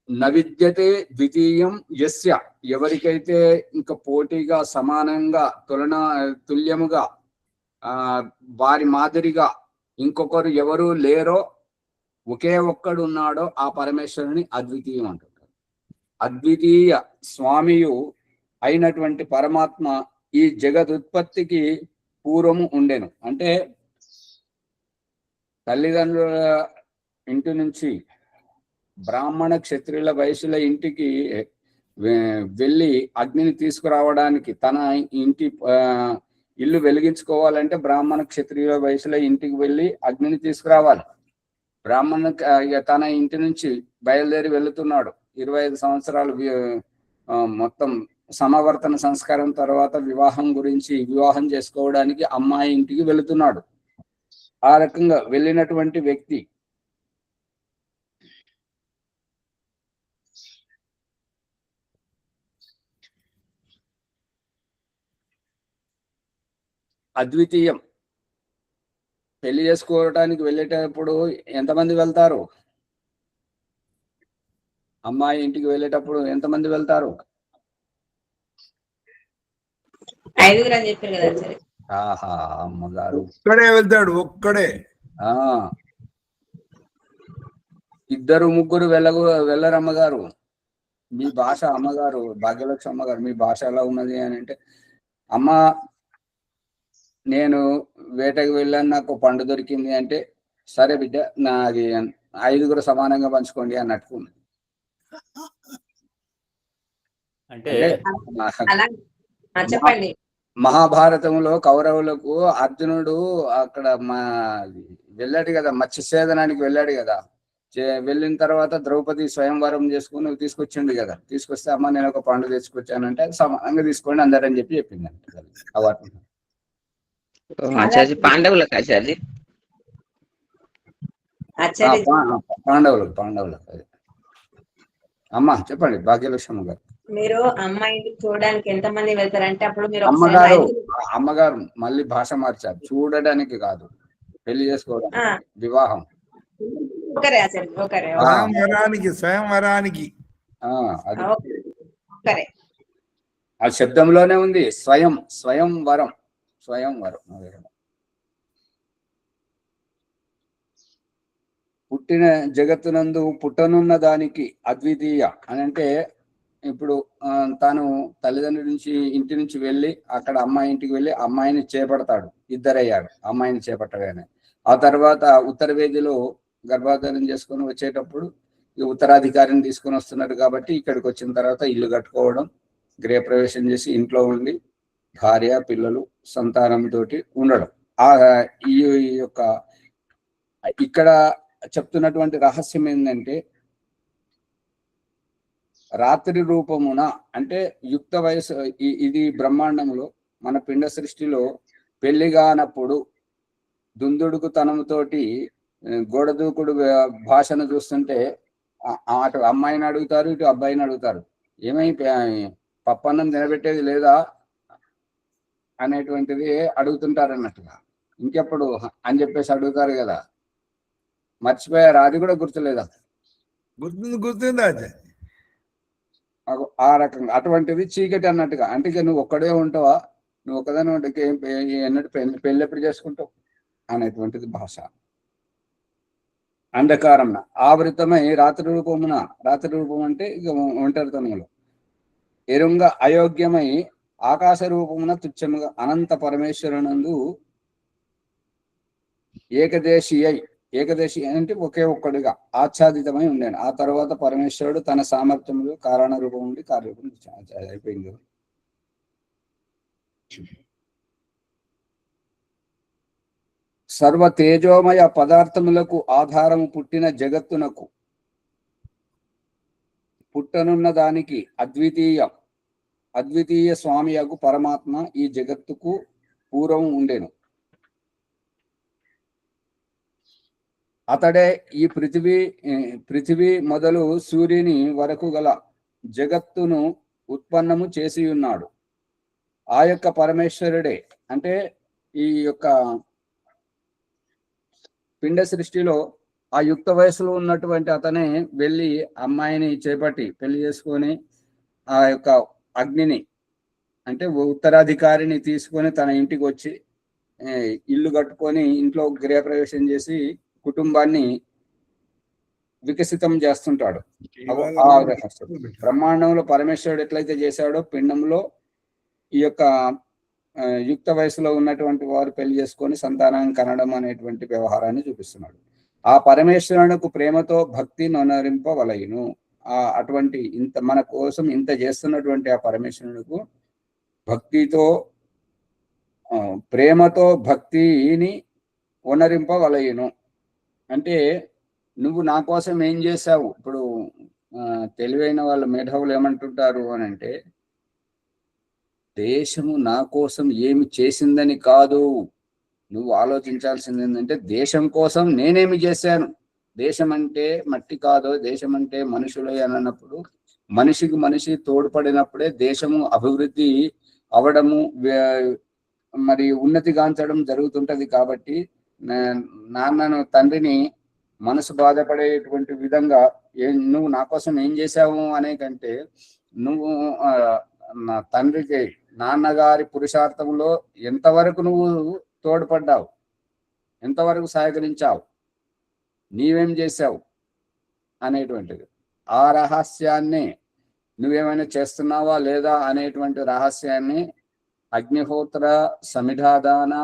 నవిద్యతే ద్వితీయం యస్య, ఎవరికైతే ఇంకా పోటీగా, సమానంగా, తుల్యముగా, వారి మాదిరిగా ఇంకొకరు ఎవరు లేరో, ఒకే ఒక్కడు ఉన్నాడో ఆ పరమేశ్వరుని అద్వితీయం అంటారు. అద్వితీయ స్వామియు అయినటువంటి పరమాత్మ ఈ జగదుత్పత్తికి పూర్వము ఉండెను. అంటే తల్లిదండ్రుల ఇంటి నుంచి బ్రాహ్మణ క్షత్రియుల వైశ్యుల ఇంటికి వెళ్ళి అగ్నిని తీసుకురావడానికి, తన ఇంటి ఇల్లు వెలిగించుకోవాలంటే బ్రాహ్మణ క్షత్రియుల వైశ్యుల ఇంటికి వెళ్ళి అగ్నిని తీసుకురావాలి. తన ఇంటి నుంచి బయలుదేరి వెళుతున్నాడు. 25 సంవత్సరాలు మొత్తం సమవర్తన సంస్కారం తర్వాత వివాహం చేసుకోవడానికి అమ్మాయి ఇంటికి వెళుతున్నాడు. ఆ రకంగా వెళ్ళినటువంటి వ్యక్తి అద్వితీయం. పెళ్లి చేసుకోవడానికి వెళ్ళేటప్పుడు ఎంతమంది వెళ్తారు? అమ్మాయి ఇంటికి వెళ్ళేటప్పుడు ఎంతమంది వెళ్తారు?
5 అని చెప్పారు కదా సరే.
ఆహా, అమ్మగారు
ఒక్కడే వెళ్తాడు, ఒక్కడే.
2 3 వెళ్ళరమ్మగారు. మీ భాష అమ్మగారు, భాగ్యలక్ష్మి అమ్మగారు, మీ భాష ఎలా ఉన్నది అని అంటే, అమ్మ నేను వేటకు వెళ్ళాను, నాకు పండు దొరికింది అంటే, సరే బిడ్డ నాది 5 సమానంగా పంచుకోండి అన్నట్టుకుంది.
అంటే
చెప్పండి.
మహాభారతంలో కౌరవులకు అర్జునుడు అక్కడ వెళ్ళాడు కదా, మత్స్యసేదనానికి వెళ్ళాడు కదా. వెళ్ళిన తర్వాత ద్రౌపది స్వయంవరం చేసుకుని తీసుకొచ్చిండు కదా. తీసుకొస్తే అమ్మ నేను ఒక పండు తెచ్చుకొచ్చానంటే అది సమానంగా తీసుకోండి అందరని చెప్పింది అంట.
పాండవులకు
పాండవులకు. అమ్మ చెప్పండి భాగ్యలక్ష్మి గారు.
మీరు అమ్మాయిని చూడడానికి ఎంతమంది వెళ్తారంటే అప్పుడు మీరు
అమ్మగారు మళ్ళీ భాష మార్చారు. చూడడానికి కాదు, పెళ్లి చేసుకోవడానికి, వివాహం.
స్వయంవరానికి
ఆ శబ్దంలోనే ఉంది స్వయంవరం. పుట్టిన జగత్తునందు పుట్టనున్న దానికి అద్వితీయ అని అంటే ఇప్పుడు తాను తల్లిదండ్రుల నుంచి ఇంటి నుంచి వెళ్ళి అక్కడ అమ్మాయి ఇంటికి వెళ్ళి అమ్మాయిని చేపడతాడు, ఇద్దరయ్యాడు అమ్మాయిని చేపట్టగానే. ఆ తర్వాత ఉత్తర వేదిలో గర్భాధానం చేసుకొని వచ్చేటప్పుడు ఈ ఉత్తరాధికారిని తీసుకొని వస్తున్నాడు కాబట్టి ఇక్కడికి వచ్చిన తర్వాత ఇల్లు కట్టుకోవడం, గృహప్రవేశం చేసి ఇంట్లో ఉండి భార్య పిల్లలు సంతానంతో ఉండడం. ఈ యొక్క ఇక్కడ చెప్తున్నటువంటి రహస్యం ఏంటంటే రాత్రి రూపమున అంటే యుక్త వయసు ఇది బ్రహ్మాండంలో మన పిండ సృష్టిలో పెళ్లిగానప్పుడు దుందుడుకు తనముతోటి గోడదూకుడు భాషను చూస్తుంటే అటు అమ్మాయిని అడుగుతారు, ఇటు అబ్బాయిని అడుగుతారు, ఏమై పప్పన్నం తినబెట్టేది లేదా అనేటువంటిది అడుగుతుంటారు అన్నట్టుగా. ఇంకెప్పుడు అని చెప్పేసి అడుగుతారు కదా, మర్చిపోయారు, అది కూడా గుర్తులేదా?
గుర్తుంది ఆచార్య.
ఆ రకంగా అటువంటిది చీకటి అన్నట్టుగా. అంటే నువ్వు ఒక్కడే ఉంటావా, నువ్వు ఒక్కదాని ఉంటే ఎన్నట్టు పెళ్ళి ఎప్పుడు చేసుకుంటావు అనేటువంటిది భాష. అంధకారం ఆవృతమై రాత్రి రూపమున, రాత్రి రూపం అంటే ఇక ఒంటరితనంలో ఎరుంగ అయోగ్యమై ఆకాశ రూపమున తుచ్చముగా అనంత పరమేశ్వరునందు ఏకదేశి అంటే ఒకే ఒక్కడిగా ఆచ్ఛాదితమై ఉండేది. ఆ తర్వాత పరమేశ్వరుడు తన సామర్థ్యంలో కారణ రూపం ఉండి కార్యరూపం అయిపోయింది. సర్వ తేజోమయ పదార్థములకు ఆధారము పుట్టిన జగత్తునకు పుట్టనున్న దానికి అద్వితీయ స్వామియగు పరమాత్మ ఈ జగత్తుకు పూర్వం ఉండెను. అతడే ఈ పృథివీ మొదలు సూర్యుని వరకు గల జగత్తును ఉత్పన్నము చేసి ఉన్నాడు. ఆ యొక్క పరమేశ్వరుడే అంటే ఈ యొక్క పిండ సృష్టిలో ఆ యుక్త వయసులో ఉన్నటువంటి అతనే వెళ్ళి అమ్మాయిని చేపట్టి పెళ్లి చేసుకొని ఆ యొక్క అగ్నిని అంటే ఉత్తరాధికారిని తీసుకొని తన ఇంటికి వచ్చి ఇల్లు కట్టుకొని ఇంట్లో గృహప్రవేశం చేసి కుటుంబాన్ని వికసితం చేస్తుంటాడు. బ్రహ్మాండంలో పరమేశ్వరుడు ఎట్లయితే చేశాడో పిండంలో ఈ యొక్క యుక్త వయసులో ఉన్నటువంటి వారు పెళ్లి చేసుకొని సంతానాన్ని కనడం అనేటువంటి వ్యవహారాన్ని చూపిస్తున్నాడు. ఆ పరమేశ్వరునికి ప్రేమతో భక్తి నొనరింపవలయును. అటువంటి ఇంత మన కోసం ఇంత చేస్తున్నటువంటి ఆ పరమేశ్వరునికి భక్తితో ప్రేమతో భక్తిని వనరింపవలయును. అంటే నువ్వు నా కోసం ఏం చేశావు? ఇప్పుడు తెలివైన వాళ్ళు మేధావులు ఏమంటుంటారు అని అంటే, దేశము నా కోసం ఏమి చేసిందని కాదు, నువ్వు ఆలోచించాల్సింది ఏంటంటే దేశం కోసం నేనేమి చేశాను. దేశం అంటే మట్టి కాదు, దేశం అంటే మనుషులే అని అన్నప్పుడు మనిషికి మనిషి తోడ్పడినప్పుడే దేశము అభివృద్ధి అవడము మరి ఉన్నతిగాంచడం జరుగుతుంటది. కాబట్టి నాన్నను తండ్రిని మనసు బాధపడేటువంటి విధంగా నువ్వు నా కోసం ఏం చేశావు అనే కంటే నువ్వు నా తండ్రికి నాన్నగారి పురుషార్థంలో ఎంతవరకు నువ్వు తోడ్పడ్డావు, ఎంతవరకు సహకరించావు, నీవేం చేశావు అనేటువంటిది. ఆ రహస్యాన్ని నువ్వేమైనా చేస్తున్నావా లేదా అనేటువంటి రహస్యాన్ని అగ్నిహోత్ర సమిధాదాన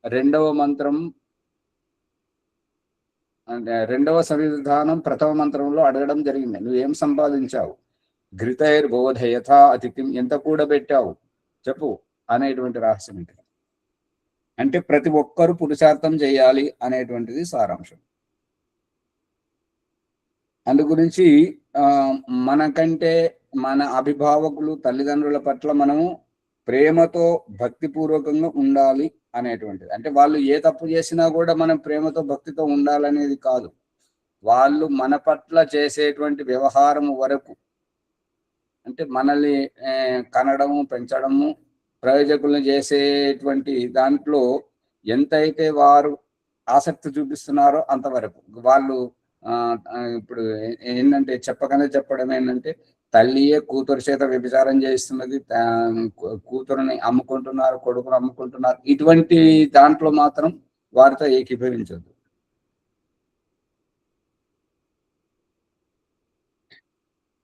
రెండవ మంత్రం రెండవ సమిధానం ప్రథమ మంత్రంలో అడగడం జరిగింది. నువ్వేం సంపాదించావు, ఘృతైర్బోధయథ అతిథిం, ఎంత కూడబెట్టావు చెప్పు అనేటువంటి రహస్యం ఏంటి అంటే ప్రతి ఒక్కరూ పురుషార్థం చేయాలి అనేటువంటిది సారాంశం. అందు గురించి మనకంటే మన అభిభావకులు తల్లిదండ్రుల పట్ల మనము ప్రేమతో భక్తిపూర్వకంగా ఉండాలి అనేటువంటిది. అంటే వాళ్ళు ఏ తప్పు చేసినా కూడా మనం ప్రేమతో భక్తితో ఉండాలనేది కాదు, వాళ్ళు మన పట్ల చేసేటువంటి వ్యవహారం వరకు అంటే మనల్ని కనడము పెంచడము ప్రయోజకులను చేసేటువంటి దాంట్లో ఎంతైతే వారు ఆసక్తి చూపిస్తున్నారో అంతవరకు వాళ్ళు ఇప్పుడు ఏంటంటే చెప్పడం ఏంటంటే తల్లియే కూతురు చేత వ్యభిచారం చేస్తున్నది, కూతురుని అమ్ముకుంటున్నారు, కొడుకును అమ్ముకుంటున్నారు, ఇటువంటి దాంట్లో మాత్రం వారితో ఏకీభవించదు.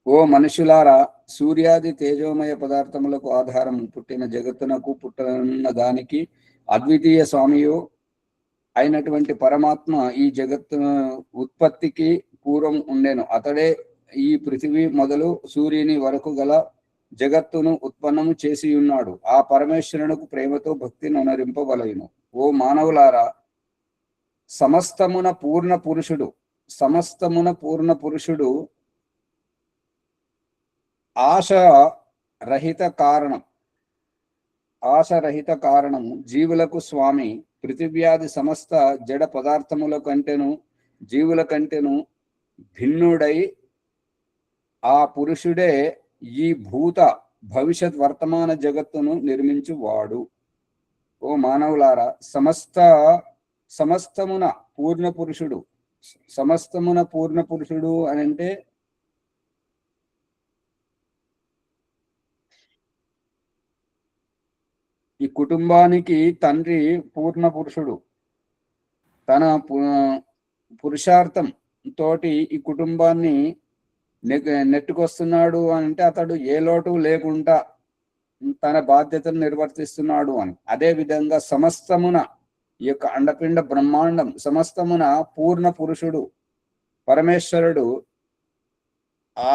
ఓ మనుషులారా, సూర్యాది తేజోమయ పదార్థములకు ఆధారం పుట్టిన జగత్తునకు పుట్టనున్న దానికి అద్వితీయ స్వామియు అయినటువంటి పరమాత్మ ఈ జగత్తు ఉత్పత్తికి పూర్వం ఉండెను. అతడే ఈ పృథివీ మొదలు సూర్యుని వరకు గల జగత్తును ఉత్పన్నము చేసి ఉన్నాడు. ఆ పరమేశ్వరునికి ప్రేమతో భక్తిని అనరింపవలయును. ఓ మానవులారా, సమస్తమున పూర్ణ పురుషుడు ఆశరహిత కారణము జీవులకు స్వామి. పృథివ్యాది సమస్త జడ పదార్థముల కంటేను జీవుల కంటేను భిన్నుడై ఆ పురుషుడే ఈ భూత భవిష్యత్ వర్తమాన జగత్తును నిర్మించువాడు. ఓ మానవులారా, సమస్తమున పూర్ణ పురుషుడు అని అంటే ఈ కుటుంబానికి తండ్రి పూర్ణ పురుషుడు. తన పురుషార్థం తోటి ఈ కుటుంబాన్ని నెట్టుకొస్తున్నాడు అంటే అతడు ఏ లోటు లేకుండా తన బాధ్యతను నిర్వర్తిస్తున్నాడు అని. అదే విధంగా సమస్తమున ఈ యొక్క అండపిండ బ్రహ్మాండం సమస్తమున పూర్ణ పురుషుడు పరమేశ్వరుడు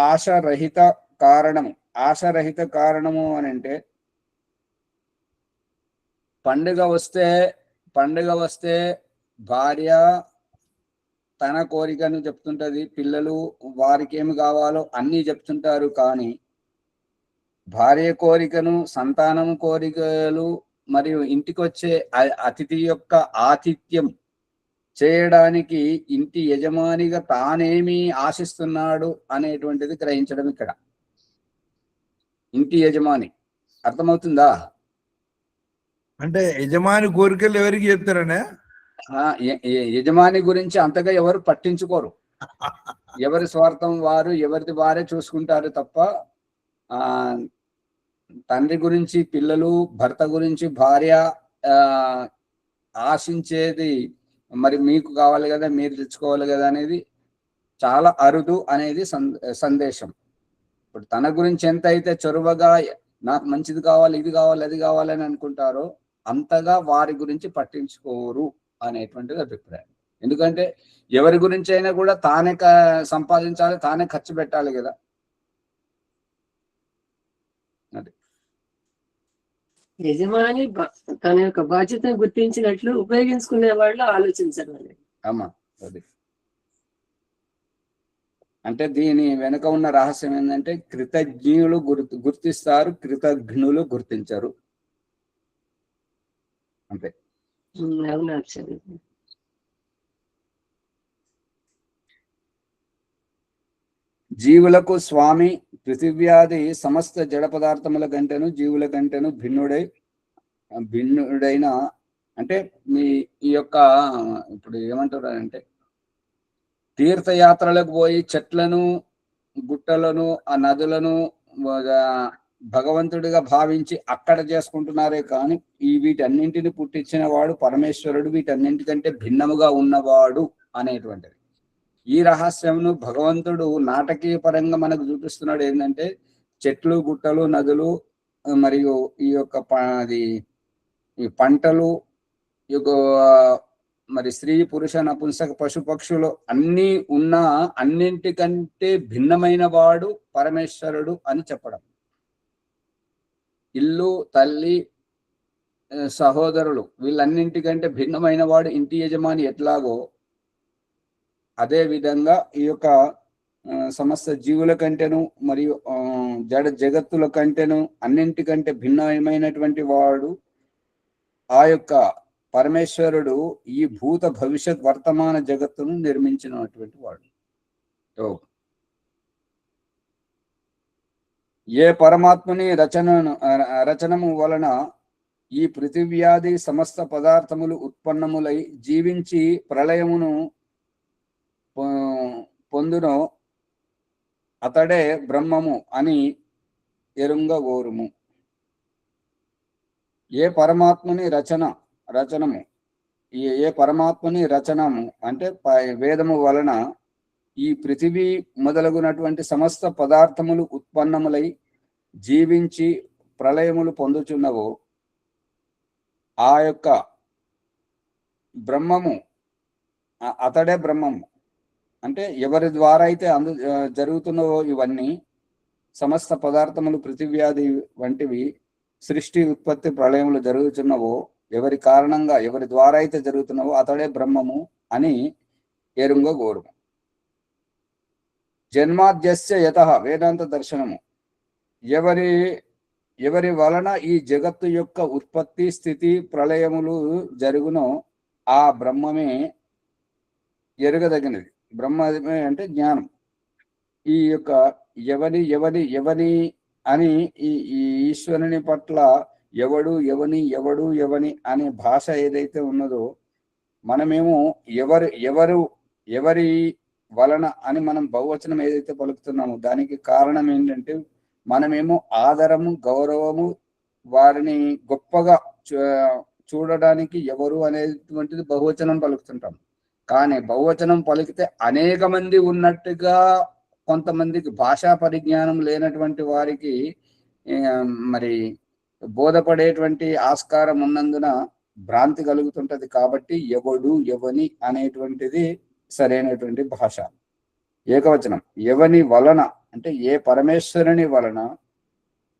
ఆశరహిత కారణము అని అంటే పండుగ వస్తే భార్య తన కోరికను చెప్తుంటది, పిల్లలు వారికి ఏమి కావాలో అన్నీ చెప్తుంటారు. కానీ భార్య కోరికను, సంతానం కోరికలు మరియు ఇంటికి వచ్చే అతిథి యొక్క ఆతిథ్యం చేయడానికి ఇంటి యజమానిగా తానేమి ఆశిస్తున్నాడు అనేటువంటిది గ్రహించడం ఇక్కడ. ఇంటి యజమాని అర్థమవుతుందా?
అంటే యజమాని కోరికలు ఎవరికి చెప్తారనే?
యజమాని గురించి అంతగా ఎవరు పట్టించుకోరు. ఎవరి స్వార్థం వారు, ఎవరిది వారే చూసుకుంటారు తప్ప తండ్రి గురించి పిల్లలు, భర్త గురించి భార్య ఆశించేది మరి మీకు కావాలి కదా, మీరు తెచ్చుకోవాలి కదా అనేది చాలా అరుదు అనేది సందేశం. ఇప్పుడు తన గురించి ఎంత అయితే చొరవగా నాకు మంచిది కావాలి, ఇది కావాలి, అది కావాలని అనుకుంటారో అంతగా వారి గురించి పట్టించుకోరు అనేటువంటిది అభిప్రాయం. ఎందుకంటే ఎవరి గురించి అయినా కూడా తానే సంపాదించాలి, తానే ఖర్చు పెట్టాలి కదా. అది
యజమాని తన యొక్క బాధ్యతను గుర్తించినట్లు ఉపయోగించుకునే వాళ్ళు ఆలోచించాలి.
అమ్మా, అది అంటే దీని వెనుక ఉన్న రహస్యం ఏంటంటే కృతజ్ఞులు గుర్తిస్తారు, కృతజ్ఞులు గుర్తించరు. అంతే. జీవులకు స్వామి పృథివ్యాది సమస్త జడ పదార్థముల కంటేను జీవుల కంటేను భిన్నుడైన అంటే మీ ఈ యొక్క ఇప్పుడు ఏమంటారు అంటే తీర్థయాత్రలకు పోయి చెట్లను, గుట్టలను, ఆ నదులను భగవంతుడిగా భావించి అక్కడ చేసుకుంటున్నారే కానీ వీటన్నింటిని పుట్టించిన వాడు పరమేశ్వరుడు, వీటన్నింటికంటే భిన్నముగా ఉన్నవాడు అనేటువంటిది. ఈ రహస్యంను భగవంతుడు నాటకీయ పరంగా మనకు చూపిస్తున్నాడు. ఏంటంటే చెట్లు, గుట్టలు, నదులు మరియు ఈ యొక్క ఈ పంటలు, ఈ యొక్క మరి స్త్రీ, పురుష, నపుంసక, పశు, పక్షులు అన్నీ ఉన్న అన్నింటికంటే భిన్నమైన వాడు పరమేశ్వరుడు అని చెప్పడం. ఇల్లు, తల్లి, సహోదరులు వీళ్ళన్నింటికంటే భిన్నమైన వాడు ఇంటి యజమాని ఎట్లాగో అదే విధంగా ఈ యొక్క సమస్త జీవుల కంటేను మరియు జగత్తుల కంటేను అన్నింటికంటే భిన్నమైనటువంటి వాడు ఆ యొక్క పరమేశ్వరుడు ఈ భూత భవిష్యత్ వర్తమాన జగత్తును నిర్మించినటువంటి వాడు. ఏ పరమాత్ముని రచనము వలన ఈ పృథివ్యాది సమస్త పదార్థములు ఉత్పన్నములై జీవించి ప్రళయమును పొందునో అతడే బ్రహ్మము అని ఎరుంగగోరుము. ఏ పరమాత్ముని రచనము అంటే వేదము వలన ఈ పృథివీ మొదలగునటువంటి సమస్త పదార్థములు ఉత్పన్నములై జీవించి ప్రళయములు పొందుచున్నవో ఆ యొక్క బ్రహ్మము అతడే బ్రహ్మము. అంటే ఎవరి ద్వారా అయితే జరుగుతున్నవో ఇవన్నీ సమస్త పదార్థములు పృథివ్యాధి వంటివి సృష్టి ఉత్పత్తి ప్రళయములు జరుగుతున్నవో ఎవరి కారణంగా ఎవరి ద్వారా అయితే జరుగుతున్నవో అతడే బ్రహ్మము అని ఎరుంగ గోరుము. జన్మాద్యస్య యతః వేదాంత దర్శనము. ఎవరి వలన ఈ జగత్తు యొక్క ఉత్పత్తి స్థితి ప్రళయములు జరుగునో ఆ బ్రహ్మమే ఎరుగదగినది. బ్రహ్మమే అంటే జ్ఞానం. ఈ యొక్క ఎవని అని ఈ ఈశ్వరుని పట్ల ఎవడు ఎవని అనే భాష ఏదైతే ఉన్నదో మనమేమో ఎవరి వలన అని మనం బహువచనం ఏదైతే పలుకుతున్నామో దానికి కారణం ఏంటంటే మనమేమో ఆదరము గౌరవము వారిని గొప్పగా చూడడానికి ఎవరు అనేటువంటిది బహువచనం పలుకుతుంటాం. కానీ బహువచనం పలికితే అనేక మంది ఉన్నట్టుగా కొంతమందికి భాషా పరిజ్ఞానం లేనటువంటి వారికి మరి బోధపడేటువంటి ఆస్కారం ఉన్నందున భ్రాంతి కలుగుతుంటది. కాబట్టి ఎవడు ఎవని అనేటువంటిది సరైనటువంటి భాష. ఏకవచనం. ఎవని వలన అంటే ఏ పరమేశ్వరుని వలన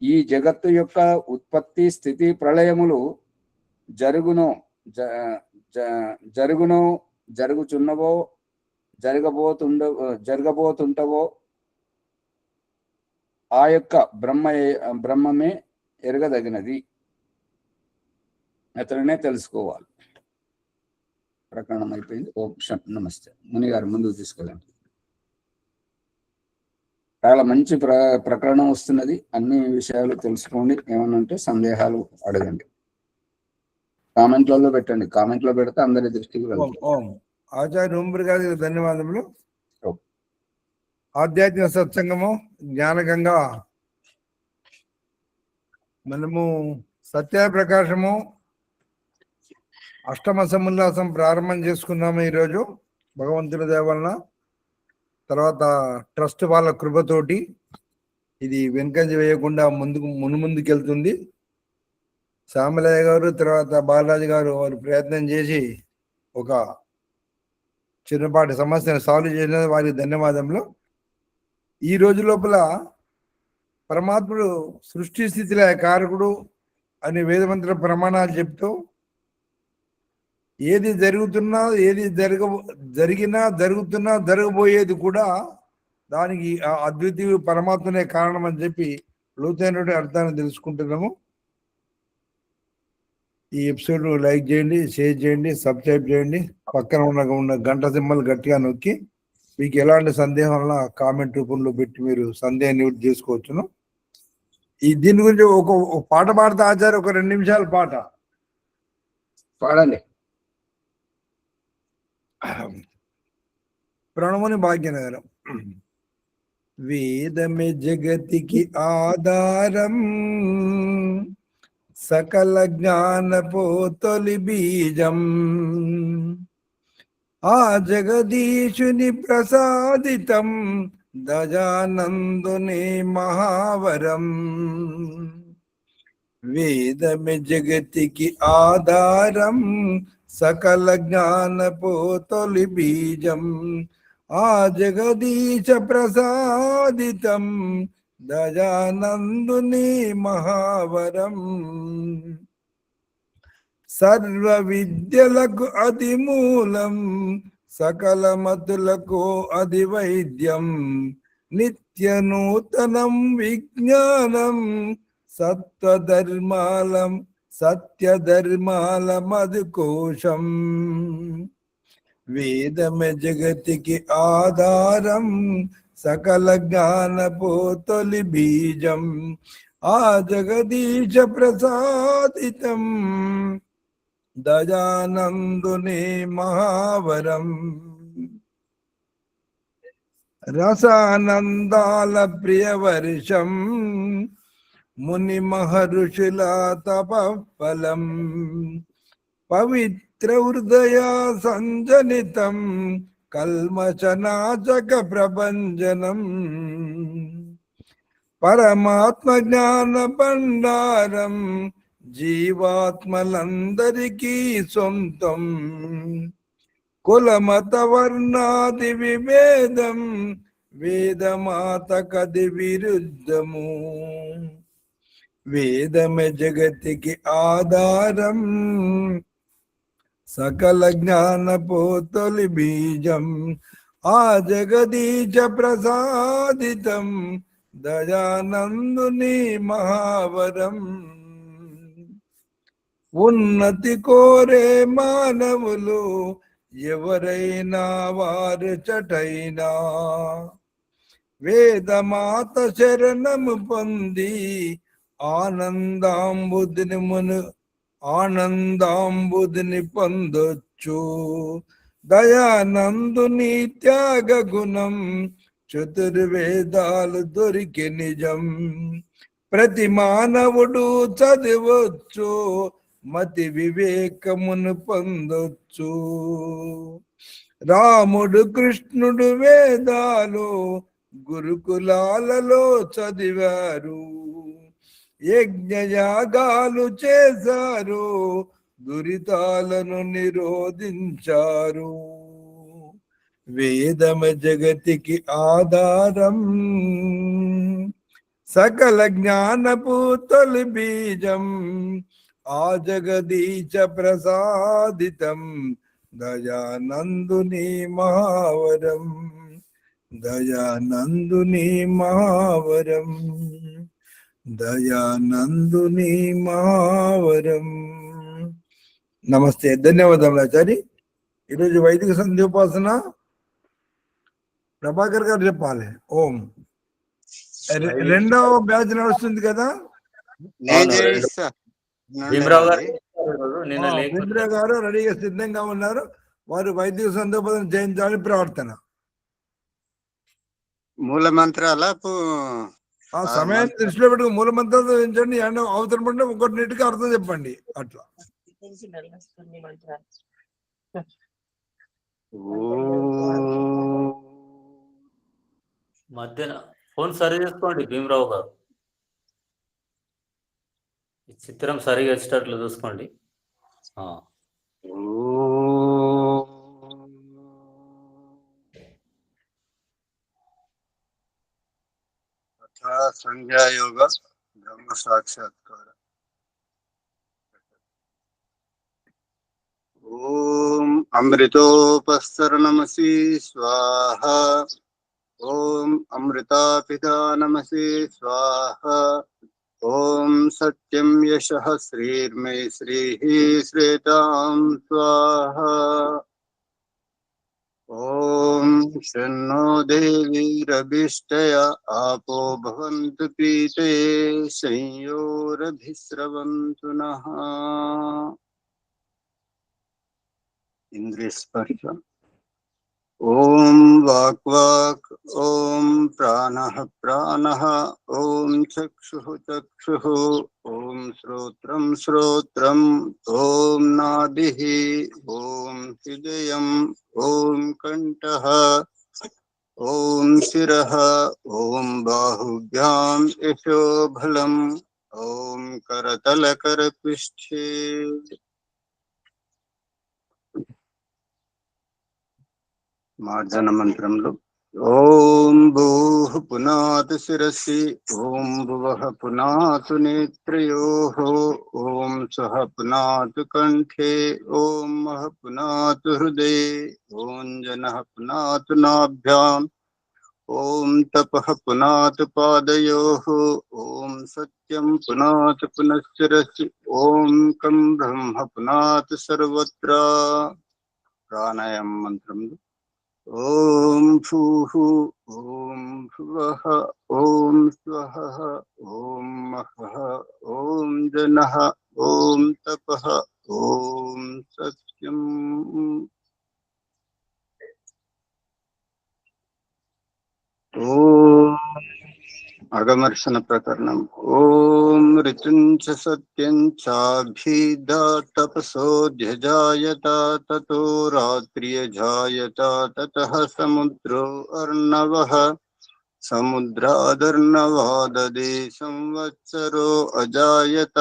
ఈ జగత్తు యొక్క ఉత్పత్తి స్థితి ప్రళయములు జరుగుచున్నవో జరగబోతుంటవో ఆ యొక్క బ్రహ్మమే ఎరగదగినది. అతనే తెలుసుకోవాలి. ప్రకరణం అయిపోయింది. ఓం నమస్తే. ముని గారు ముందుకు తీసుకెళ్ళండి. చాలా మంచి ప్రకరణం వస్తున్నది. అన్ని విషయాలు తెలుసుకోండి. ఏమన్నా ఉంటే సందేహాలు అడగండి. కామెంట్లలో పెట్టండి. కామెంట్లో పెడితే అందరి దృష్టికి వెళ్తుంది.
ఆచార్య ఓంబరి గారికి ధన్యవాదములు. ఆధ్యాత్మిక సత్సంగము జ్ఞానగంగా మనము సత్య ప్రకాశము అష్టమ సముల్లాసం ప్రారంభం చేసుకున్నాము ఈరోజు భగవంతుని దయ వలన. తర్వాత ట్రస్ట్ వాళ్ళ కృపతోటి ఇది వెనుకంజ వేయకుండా ముందుకు వెళ్తుంది. శ్యామలయ్య గారు తర్వాత బాలరాజు గారు వారు ప్రయత్నం చేసి ఒక చిన్నపాటి సమస్యను సాల్వ్ చేసిన వారికి ధన్యవాదములు. ఈ రోజు లోపల పరమాత్ముడు సృష్టి స్థితిలో కారకుడు అని వేదమంత్ర ప్రమాణాలు చెప్తూ ఏది జరుగుతున్నా ఏది జరుగుతున్నా జరగబోయేది కూడా దానికి అద్వితీయ పరమాత్మనే కారణం అని చెప్పి లోతైనటువంటి అర్థాన్ని తెలుసుకుంటున్నాము. ఈ ఎపిసోడ్ లైక్ చేయండి, షేర్ చేయండి, సబ్స్క్రైబ్ చేయండి. పక్కన ఉన్న గంట సింబల్ గట్టిగా నొక్కి మీకు ఎలాంటి సందేహం వల్ల కామెంట్ రూపంలో పెట్టి మీరు సందేహం నివృత్తి చేసుకోవచ్చును. దీని గురించి ఒక పాట పాడితే ఆచార్య, ఒక 2 నిమిషాల పాట
పాడండి.
ప్రణముని భాగ్యనగరం. వేదమే జగతికి ఆధారం, సకల జ్ఞానపో తొలి బీజం, ఆ జగదీశుని ప్రసాదితం దజానందుని మహావరం. వేదమే జగతికి ఆధారం, సకల జ్ఞానపో తొలి బీజం, ఆ జగదీశ ప్రసాదితం దజానందుని మహావరం. సర్వ విద్యలకు అది మూలం, సకల మతులకు అది వైద్యం, నిత్య నూతనం విజ్ఞానం, సత్యధర్మాల మధుకోశం. వేదమే జగతికి ఆధారం, సకల జ్ఞానపో తొలి బీజం, ఆ జగదీశ ప్రసాదితం దజానందుని మహావరం. రసానందాల ప్రియవర్షం, ముని మహర్షుల తపఫలం, పవిత్ర హృదయ సంజనితం కల్మషనాశక ప్రభంజనం పరమాత్మ జ్ఞాన భండారం జీవాత్మలందరికీ సొంతం కులమత వర్ణాది విభేదం వేదమాత కది విరుద్ధము వేదమే జగతికి ఆధారం సకల జ్ఞానపు తొలి బీజం ఆ జగదీశ ప్రసాదితం దయానందుని మహావరం ఉన్నతి కోరే మానవులు ఎవరైనా వారు చటైనా వేదమాత శరణము పొంది ఆనందాంబుదిని పొందొచ్చు దయానందుని త్యాగ గుణం చతుర్వేదాలు దొరికి నిజం ప్రతి మానవుడు చదవచ్చు మతి వివేకమును పొందొచ్చు రాముడు కృష్ణుడు వేదాలు గురుకులాలలో చదివారు యజ్ఞయాగాలు చేశారు దురితాలను నిరోధించారు వేదమ జగతికి ఆధారం సకల జ్ఞానపు తొలి బీజం ఆ జగదీశ ప్రసాదితం దయానందుని మహావరం దయానందుని మహావరం దయానందుని మహావరం. నమస్తే, ధన్యవాదాలు ఆచారి. ఈరోజు వైదిక సంధ్యోపాసన ప్రభాకర్ గారు చెప్పాలి. ఓం. రెండవ బ్యాచ్ నడుస్తుంది కదా.
భీమరావు గారు
రెడీగా సిద్ధంగా ఉన్నారు. వారు వైదిక సంధ్యోపాసన చేయించాలని ప్రార్థన.
మూల మంత్రాల
ఆ సమయాన్ని దృష్టిలో పెట్టుకుని మూల మంత్రాలు చేయించండి. అవసరం పడితే ఒకటి నీటికి అర్థం చెప్పండి. అట్లా
మధ్యన ఫోన్ సరి చేసుకోండి భీమరావు గారు. ఈ చిత్రం సరిగా వచ్చేటట్లు చూసుకోండి.
సంధ్యాయోగ బ్రహ్మ సాక్షాత్కార. ఓం అమృతోపస్తరణమసి స్వాహ. ఓం అమృతాపితా నమసి స్వాహ. ఓం సత్యం యశః శ్రీర్మే శ్రీః శ్రేతాం స్వాహ. ఓం శన్నో దేవీరభిష్టయ ఆపో భవంతు పీతే సంయోరభిస్రవంతు నః. ఇంద్రియస్పర్శ. ఓం వాక్ ఓం ప్రాణః ప్రాణః. ఓం చక్షుః చక్షుః. ఓం శ్రోత్రం ఓం నాభిః. ఓం హృదయం. ఓం కంఠః. ఓం శిరః. ఓం బాహుభ్యాం యశోబలం. ఓం కరతలకరపృష్ఠే. మార్జన మంత్రంలో ఓం భూః పునాతు శిరసి. ఓం భువః పునాతు నేత్రయోః. ఓం స్వః పునాతు కంఠే. ఓం మః పునాతు హృదయే. ఓం జనః పునాతు నాభ్యాం. ఓం తపః పునాతు పాదయోః. ఓం సత్యం పునాతు పునశ్శిరసి. ఓం కం బ్రహ్మ పునాతు సర్వత్ర. ప్రాణాయామ మంత్రంలో ఓం భూః. ఓం భువః. ఓం స్వః. ఓం మః. ఓం జనః. ఓం తపః. ఓం సత్యం. ఓం అగం విమర్శన ప్రకరణం. ఓం ఋతుంచ సత్యం చాభిద తపసోధ్యజాయత తతో రాత్రియజాయత తతః సముద్రో అర్ణవః సముద్రాదర్ణవాదదే సంవత్సరో అజాయత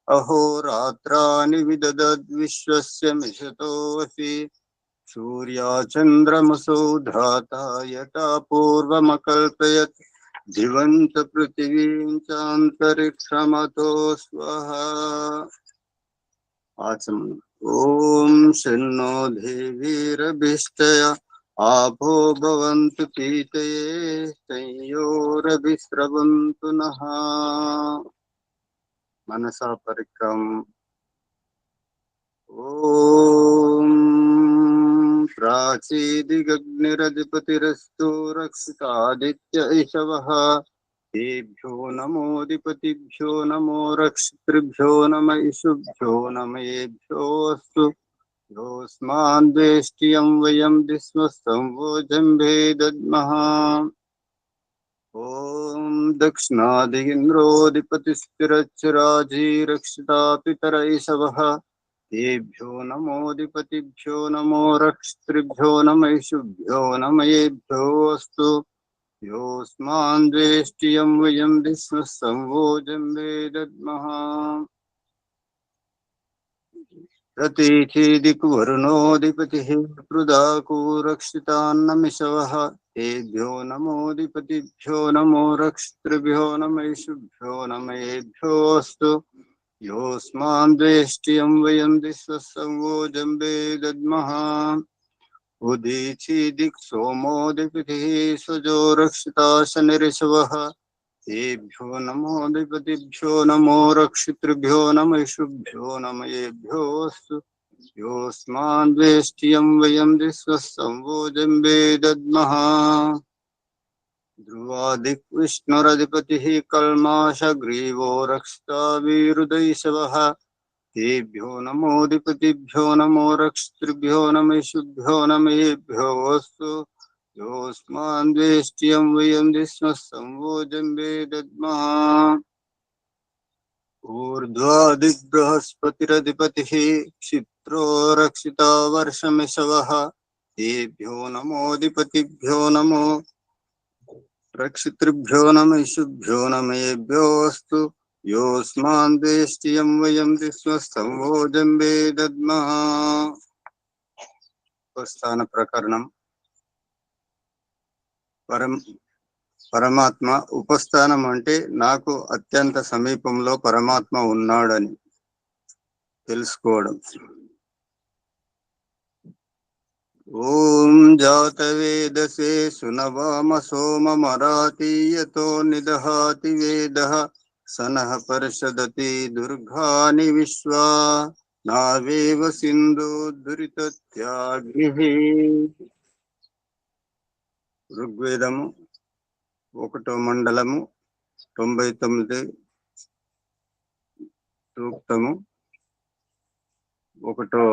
అహోరాత్రాని విదదద్విశ్వస్య మిషతోऽసి సూర్యాచంద్రమసో ధాతా యథా పూర్వమకల్పయత్ దివంచ పృథివీం చాంతరిక్షమతో స్వః. ఆచమనం. ఓం శన్నో దేవీరభిష్టయ ఆపో భవంతు పీతయే సంయోరభిస్రవంతు నః. మనసా పరిక్రమం. ఓం ప్రాచీదిగగ్నిరధిపతిరస్తు రక్షితాదిత్య ఇషవః. తేభ్యో నమోధిపతిభ్యో నమో రక్షితృభ్యో నమ ఇషుభ్యో నమయేభ్యోऽస్తు. యోస్మాన్ వేష్ట్యం వయం దిస్మస్తంవోజంభే దద్మః. ఓం దక్షిణాదిగింద్రోధిపతిస్థిరచ్చిరాజీ రక్షితా పితర ఇషవః. తేభ్యో నమోధిపతిభ్యో నమో రక్షితృభ్యో నమైషుభ్యో నమయేభ్యోऽస్తు. యోస్మాన్ వేష్ట్యం వయం దిస్మస్తంవోజంభే దద్మః. ప్రతీచీదిక్ వరుణోధిపతిః పృథాకూ రక్షితాన్నమిషవః. తేభ్యో నమోధిపతిభ్యో నమో రక్షితృభ్యో నమైషుభ్యో నమయేభ్యోऽస్తు. యోస్మాన్ వేష్ట్యం వయం దిస్వస్తంవోజంభే దద్మః. ఉదీచీదిక్ సోమోధిపతిః స్వజో రక్షితా శనిరిషవః. తేభ్యో నమోధిపతిభ్యో నమో రక్షితృభ్యో నమైషుభ్యో నమయేభ్యోऽస్తు. యోస్మాన్ వేష్ట్యం వయం దిస్వస్తంవోజంభే దద్మః. ధ్రువాదిక్ విష్ణురధిపతిః కల్మాషగ్రీవో రక్షితా వీరుదైషవః. తేభ్యో నమోధిపతిభ్యో నమో రక్షితృభ్యో నమైషుభ్యో నమయేభ్యోऽస్తు. యోస్మాన్ వేష్ట్యం వయం దిస్మస్తంవోజంభే దద్మః. ఊర్ధ్వాదిక్ బృహస్పతిరధిపతిః క్షిప్రో రక్షితా వర్షమిషవః. తేభ్యో నమోధిపతిభ్యో నమో రక్షితృభ్యో నమైషుభ్యో నమయేభ్యోऽస్తు. యోస్మాన్ వేష్ట్యం వయం దిస్మస్తంవోజంభే దద్మః. ఉపస్థాన ప్రకరణం. పరమాత్మ ఉపస్థానం అంటే నాకు అత్యంత సమీపంలో పరమాత్మ ఉన్నాడని తెలుసుకోవడం. ఓం జాతవేదసే సునవామ సోమమరాతీయతో నిదహాతి వేదః సనః పరిషదతి దుర్గాని విశ్వా నావేవ సింధు దురితత్యాగ్నిః. ఋగ్వేదము 1వ మండలము 99 సూక్తము 1వ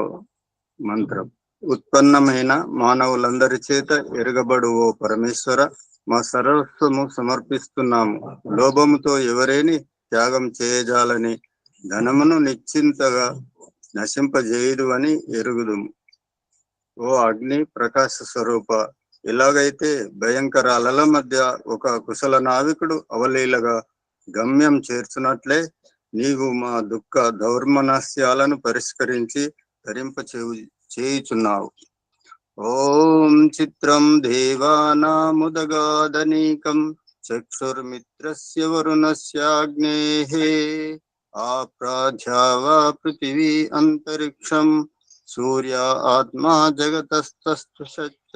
మంత్రం. ఉత్పన్నమైన మానవులందరి చేత ఎరగబడు ఓ పరమేశ్వర, మా సర్వస్వము సమర్పిస్తున్నాము. లోభముతో ఎవరేని త్యాగం చేయజాలని ధనమును నిశ్చింతగా నశింపజేయుదు అని ఎరుగుదుము. ఓ అగ్ని ప్రకాశ స్వరూప, ఎలాగైతే భయంకర అలల మధ్య ఒక కుశల నావికుడు అవలీలగా గమ్యం చేర్చున్నట్లే నీవు మా దుఃఖ దౌర్మనస్యాలను పరిష్కరించి ధరింప చేయుచున్నావు. ఓం చిత్రం దేవానాముదగాదనీకం చక్షుర్మిత్రస్య వరుణస్యాగ్నేః ఆప్రాధ్యావా పృథివీ అంతరిక్షం సూర్య ఆత్మా జగతస్తస్తు సచ్చ.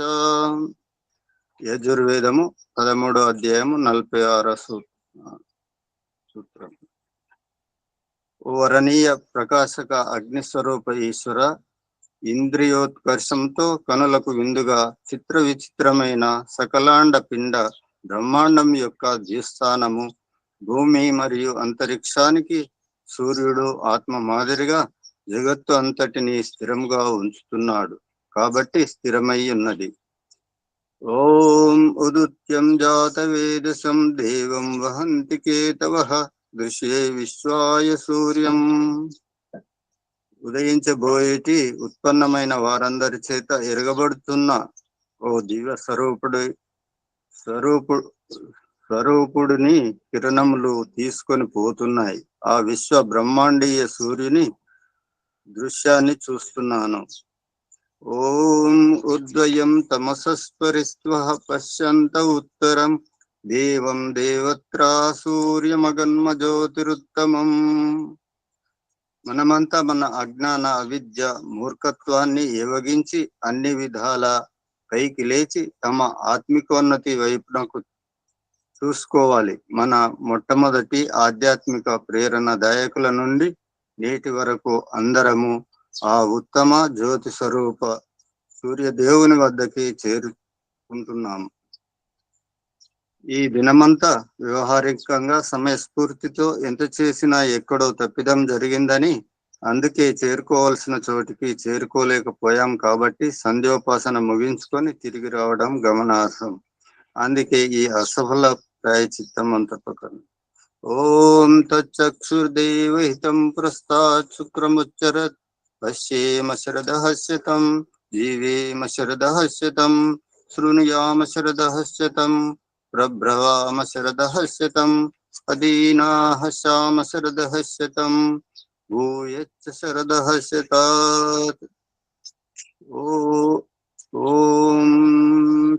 యజుర్వేదము 13వ అధ్యాయము 46వ సూత్రం. వరణీయ ప్రకాశక అగ్నిస్వరూప ఈశ్వర, ఇంద్రియోత్కర్షంతో కనులకు విందుగా చిత్ర విచిత్రమైన సకలాండ పిండ బ్రహ్మాండం యొక్క ద్విస్థానము భూమి మరియు అంతరిక్షానికి సూర్యుడు ఆత్మ మాదిరిగా జగత్తు అంతటిని స్థిరంగా ఉంచుతున్నాడు కాబట్టి స్థిరమై ఉన్నది. ఓం ఉదుత్యం జాతవేదసం దేవం వహంతి కేతవః దృశ్యే విశ్వాయ సూర్యం. ఉదయించబోయేటి ఉత్పన్నమైన వారందరి చేత ఎరగబడుతున్న ఓ దివ్య స్వరూపుడిని కిరణములు తీసుకొని పోతున్నాయి. ఆ విశ్వ బ్రహ్మాండీయ సూర్యుని దృశ్యాన్ని చూస్తున్నాను. ఓం ఉద్వయం తమసస్పరిస్త్వః పశ్యంత ఉత్తరం దేవం దేవత్రా సూర్యమగన్మజ్యోతిరుత్తమం. మనమంతా మన అజ్ఞాన అవిద్య మూర్ఖత్వాన్ని ఏవగించి అన్ని విధాల పైకి లేచి తమ ఆత్మికోన్నతి వైపునకు చూసుకోవాలి. మన మొట్టమొదటి ఆధ్యాత్మిక ప్రేరణాదాయకుల నుండి నేటి వరకు అందరము ఆ ఉత్తమ జ్యోతి స్వరూప సూర్యదేవుని వద్దకి చేరుకుంటున్నాము. ఈ దినమంతా వ్యవహారికంగా సమయస్ఫూర్తితో ఎంత చేసినా ఎక్కడో తప్పిదం జరిగిందని, అందుకే చేరుకోవాల్సిన చోటికి చేరుకోలేకపోయాం కాబట్టి సంధ్యోపాసన ముగించుకొని తిరిగి రావడం గమనార్హం. అందుకే ఈ అసఫల ప్రాయచిత్తం అంతపకం. ఓం తచ్చక్షుర్దేవహితం ప్రస్తాత్ శుక్రముచ్చరత్ పశ్యేమ శరదః శతం జీవేమ శరదః శతం శృణుయామ శరదః శతం ప్రభ్రవామ శరదః శతం అదీనాః శామ శరదః శతం భూయచ్చ శరదః శతాత్. ఓం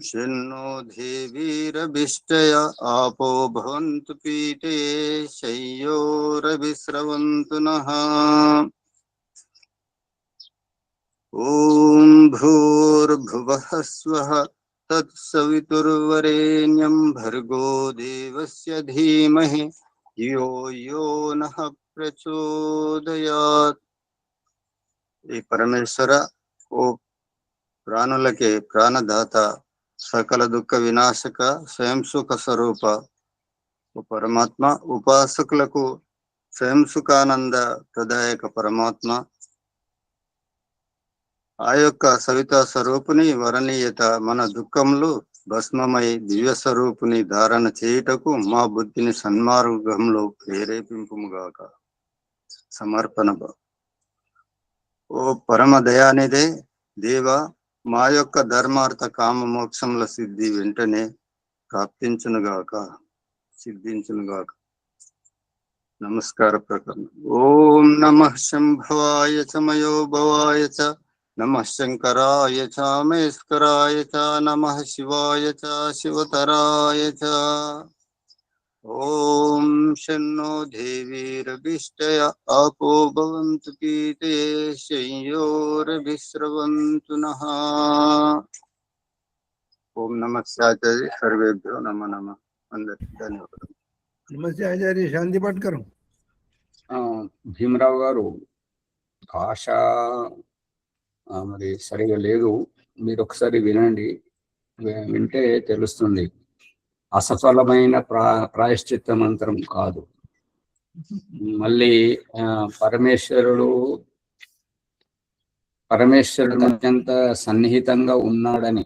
శన్నో దేవీరభిష్టయ ఆపో భవంతు పీతే శయ్యోరభిస్రవంతు నః. ఓం భూర్భువః స్వః తత్సవితుర్వరేణ్యం భర్గో దేవస్య ధీమహి ధియో యో నః ప్రచోదయాత్. ఈ పరమేశ్వర, ఓ ప్రాణులకే ప్రాణదాత, సకల దుఃఖ వినాశక, స్వయం సుఖ స్వరూప ఓ పరమాత్మ, ఉపాసకులకు స్వయం సుఖానంద ప్రదాయక పరమాత్మ, ఆ యొక్క సవితా స్వరూపుని వరణీయత మన దుఃఖములు భస్మమై దివ్య స్వరూపుని ధారణ చేయుటకు మా బుద్ధిని సన్మార్గంలో ప్రేరేపింపుముగాక. సమర్పణ. ఓ పరమ దయానిదే దేవ, మా యొక్క ధర్మార్థ కామ మోక్షముల సిద్ధి వెంటనే ప్రాప్తించునుగాక, సిద్ధించునుగాక. నమస్కార ప్రకరణ. ఓం నమః శంభవాయ చ మయోభవాయ చ నమః శంకరాయ చ మహేశ్వరాయ చ నమః శివాయ చ శివతరాయ చ. ఓం శన్నో దేవీరభిష్టయ ఆపో భవంతు పీతే శయ్యోరభిస్రవంతు నః. ఓం నమః శివాయ. సర్వేభ్యో నమో నమః. అందరికీ ధన్యవాదాలు.
నమస్తే ఆచార్య. శాంతి పట్కరం.
భీమరావు గారు, భాష మరి సరిగా లేదు, మీరు ఒకసారి వినండి, వింటే తెలుస్తుంది. అసఫలమైన ప్రాయశ్చిత్త మంత్రం కాదు. మళ్ళీ పరమేశ్వరుడు అత్యంత సన్నిహితంగా ఉన్నాడని,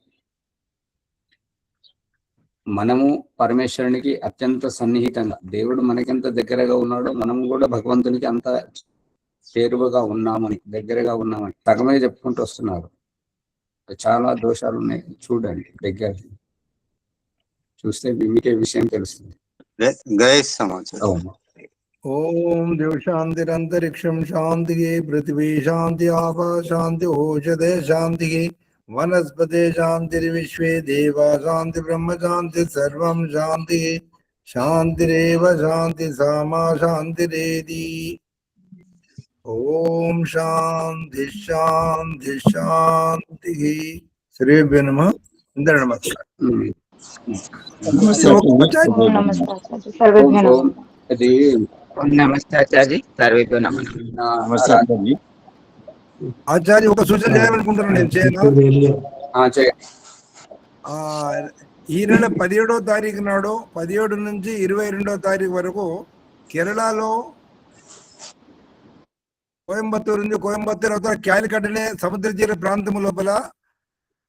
మనము పరమేశ్వరునికి అత్యంత సన్నిహితంగా, దేవుడు మనకెంత దగ్గరగా ఉన్నాడో మనము కూడా భగవంతునికి అంత చేరువగా ఉన్నామని, దగ్గరగా ఉన్నామని సగమే చెప్పుకుంటూ వస్తున్నారు. చాలా దోషాలు ఉన్నాయి, చూడండి, దగ్గర చూస్తే మీకే విషయం తెలుస్తుంది.
ఓం దేవ శాంతిరంతరిక్షం శాంతి, పృథివీ శాంతి, ఆపా శాంతి, ఓషధే శాంతి, వనస్పతే శాంతి, విశ్వే దేవా శాంతి, బ్రహ్మ శాంతి, సర్వం శాంతి. శాంతిరేవ శాంతి సామా శాంతిరేది. ఓం శాంతి శాంతి శాంతి. శ్రీభ్యో నమః. అందరూ నమస్కారం.
అది నమస్తే ఆచార్య. సర్వేభ్యో నమః.
ఆచార్య, ఒక సూచన చేయాలనుకుంటున్నాను. నేను చేయను. ఈ నెల 17వ తారీఖు నాడు 17 నుంచి 22వ తారీఖు వరకు కేరళలో కోయంబత్తూరు నుంచి, కోయంబత్తూరు అవుతా క్యాలికట్ అనే సముద్ర తీర ప్రాంతం లోపల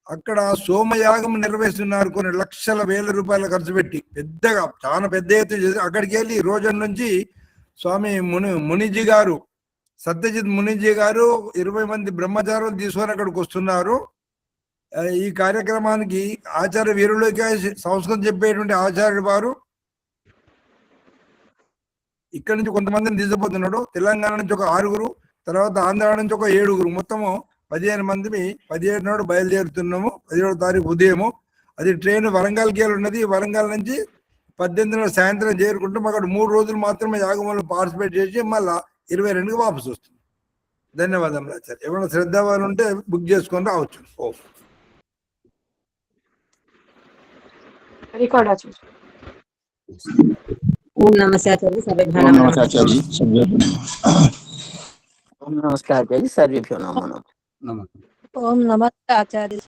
అక్కడ సోమయాగం నిర్వహిస్తున్నారు, కొన్ని లక్షల వేల రూపాయలు ఖర్చు పెట్టి పెద్దగా, చాలా పెద్ద ఎత్తున చేసి అక్కడికి వెళ్ళి ఈ రోజు నుంచి స్వామి మునిజీ గారు, సత్యజిత్ మునిజీ గారు 20 మంది బ్రహ్మచారులు తీసుకొని అక్కడికి వస్తున్నారు. ఈ కార్యక్రమానికి ఆచార్య వీరులకి సంస్కృతం చెప్పేటువంటి ఆచార్యుడు వారు ఇక్కడ నుంచి కొంతమందిని తీసుకుపోతున్నాడు. తెలంగాణ నుంచి ఒక 6, తర్వాత ఆంధ్ర నుంచి ఒక 7, మొత్తము 15 మందిని 17 నాడు బయలుదేరుతున్నాము. 17వ తారీఖు ఉదయము. అది ట్రైన్ వరంగల్కి ఉన్నది. వరంగల్ నుంచి 18 నాడు సాయంత్రం చేరుకుంటాం. అక్కడ 3 రోజులు మాత్రమే యాగంలో పార్టిసిపేట్ చేసి మళ్ళా 22కి వాపసు వస్తుంది. ధన్యవాదములు ఆచార్య. ఏమైనా శ్రద్ధ వాళ్ళు ఉంటే బుక్ చేసుకొని రావచ్చు.
ఓం నమస్తే ఆచార్య, సర్వేభ్యో
ఓం
నమః.
నమస్తే ఆచార్య.
నమస్కారం సర్వేభ్యో నమః.
నమస్తే.
ఓం నమస్తే ఆచార్య.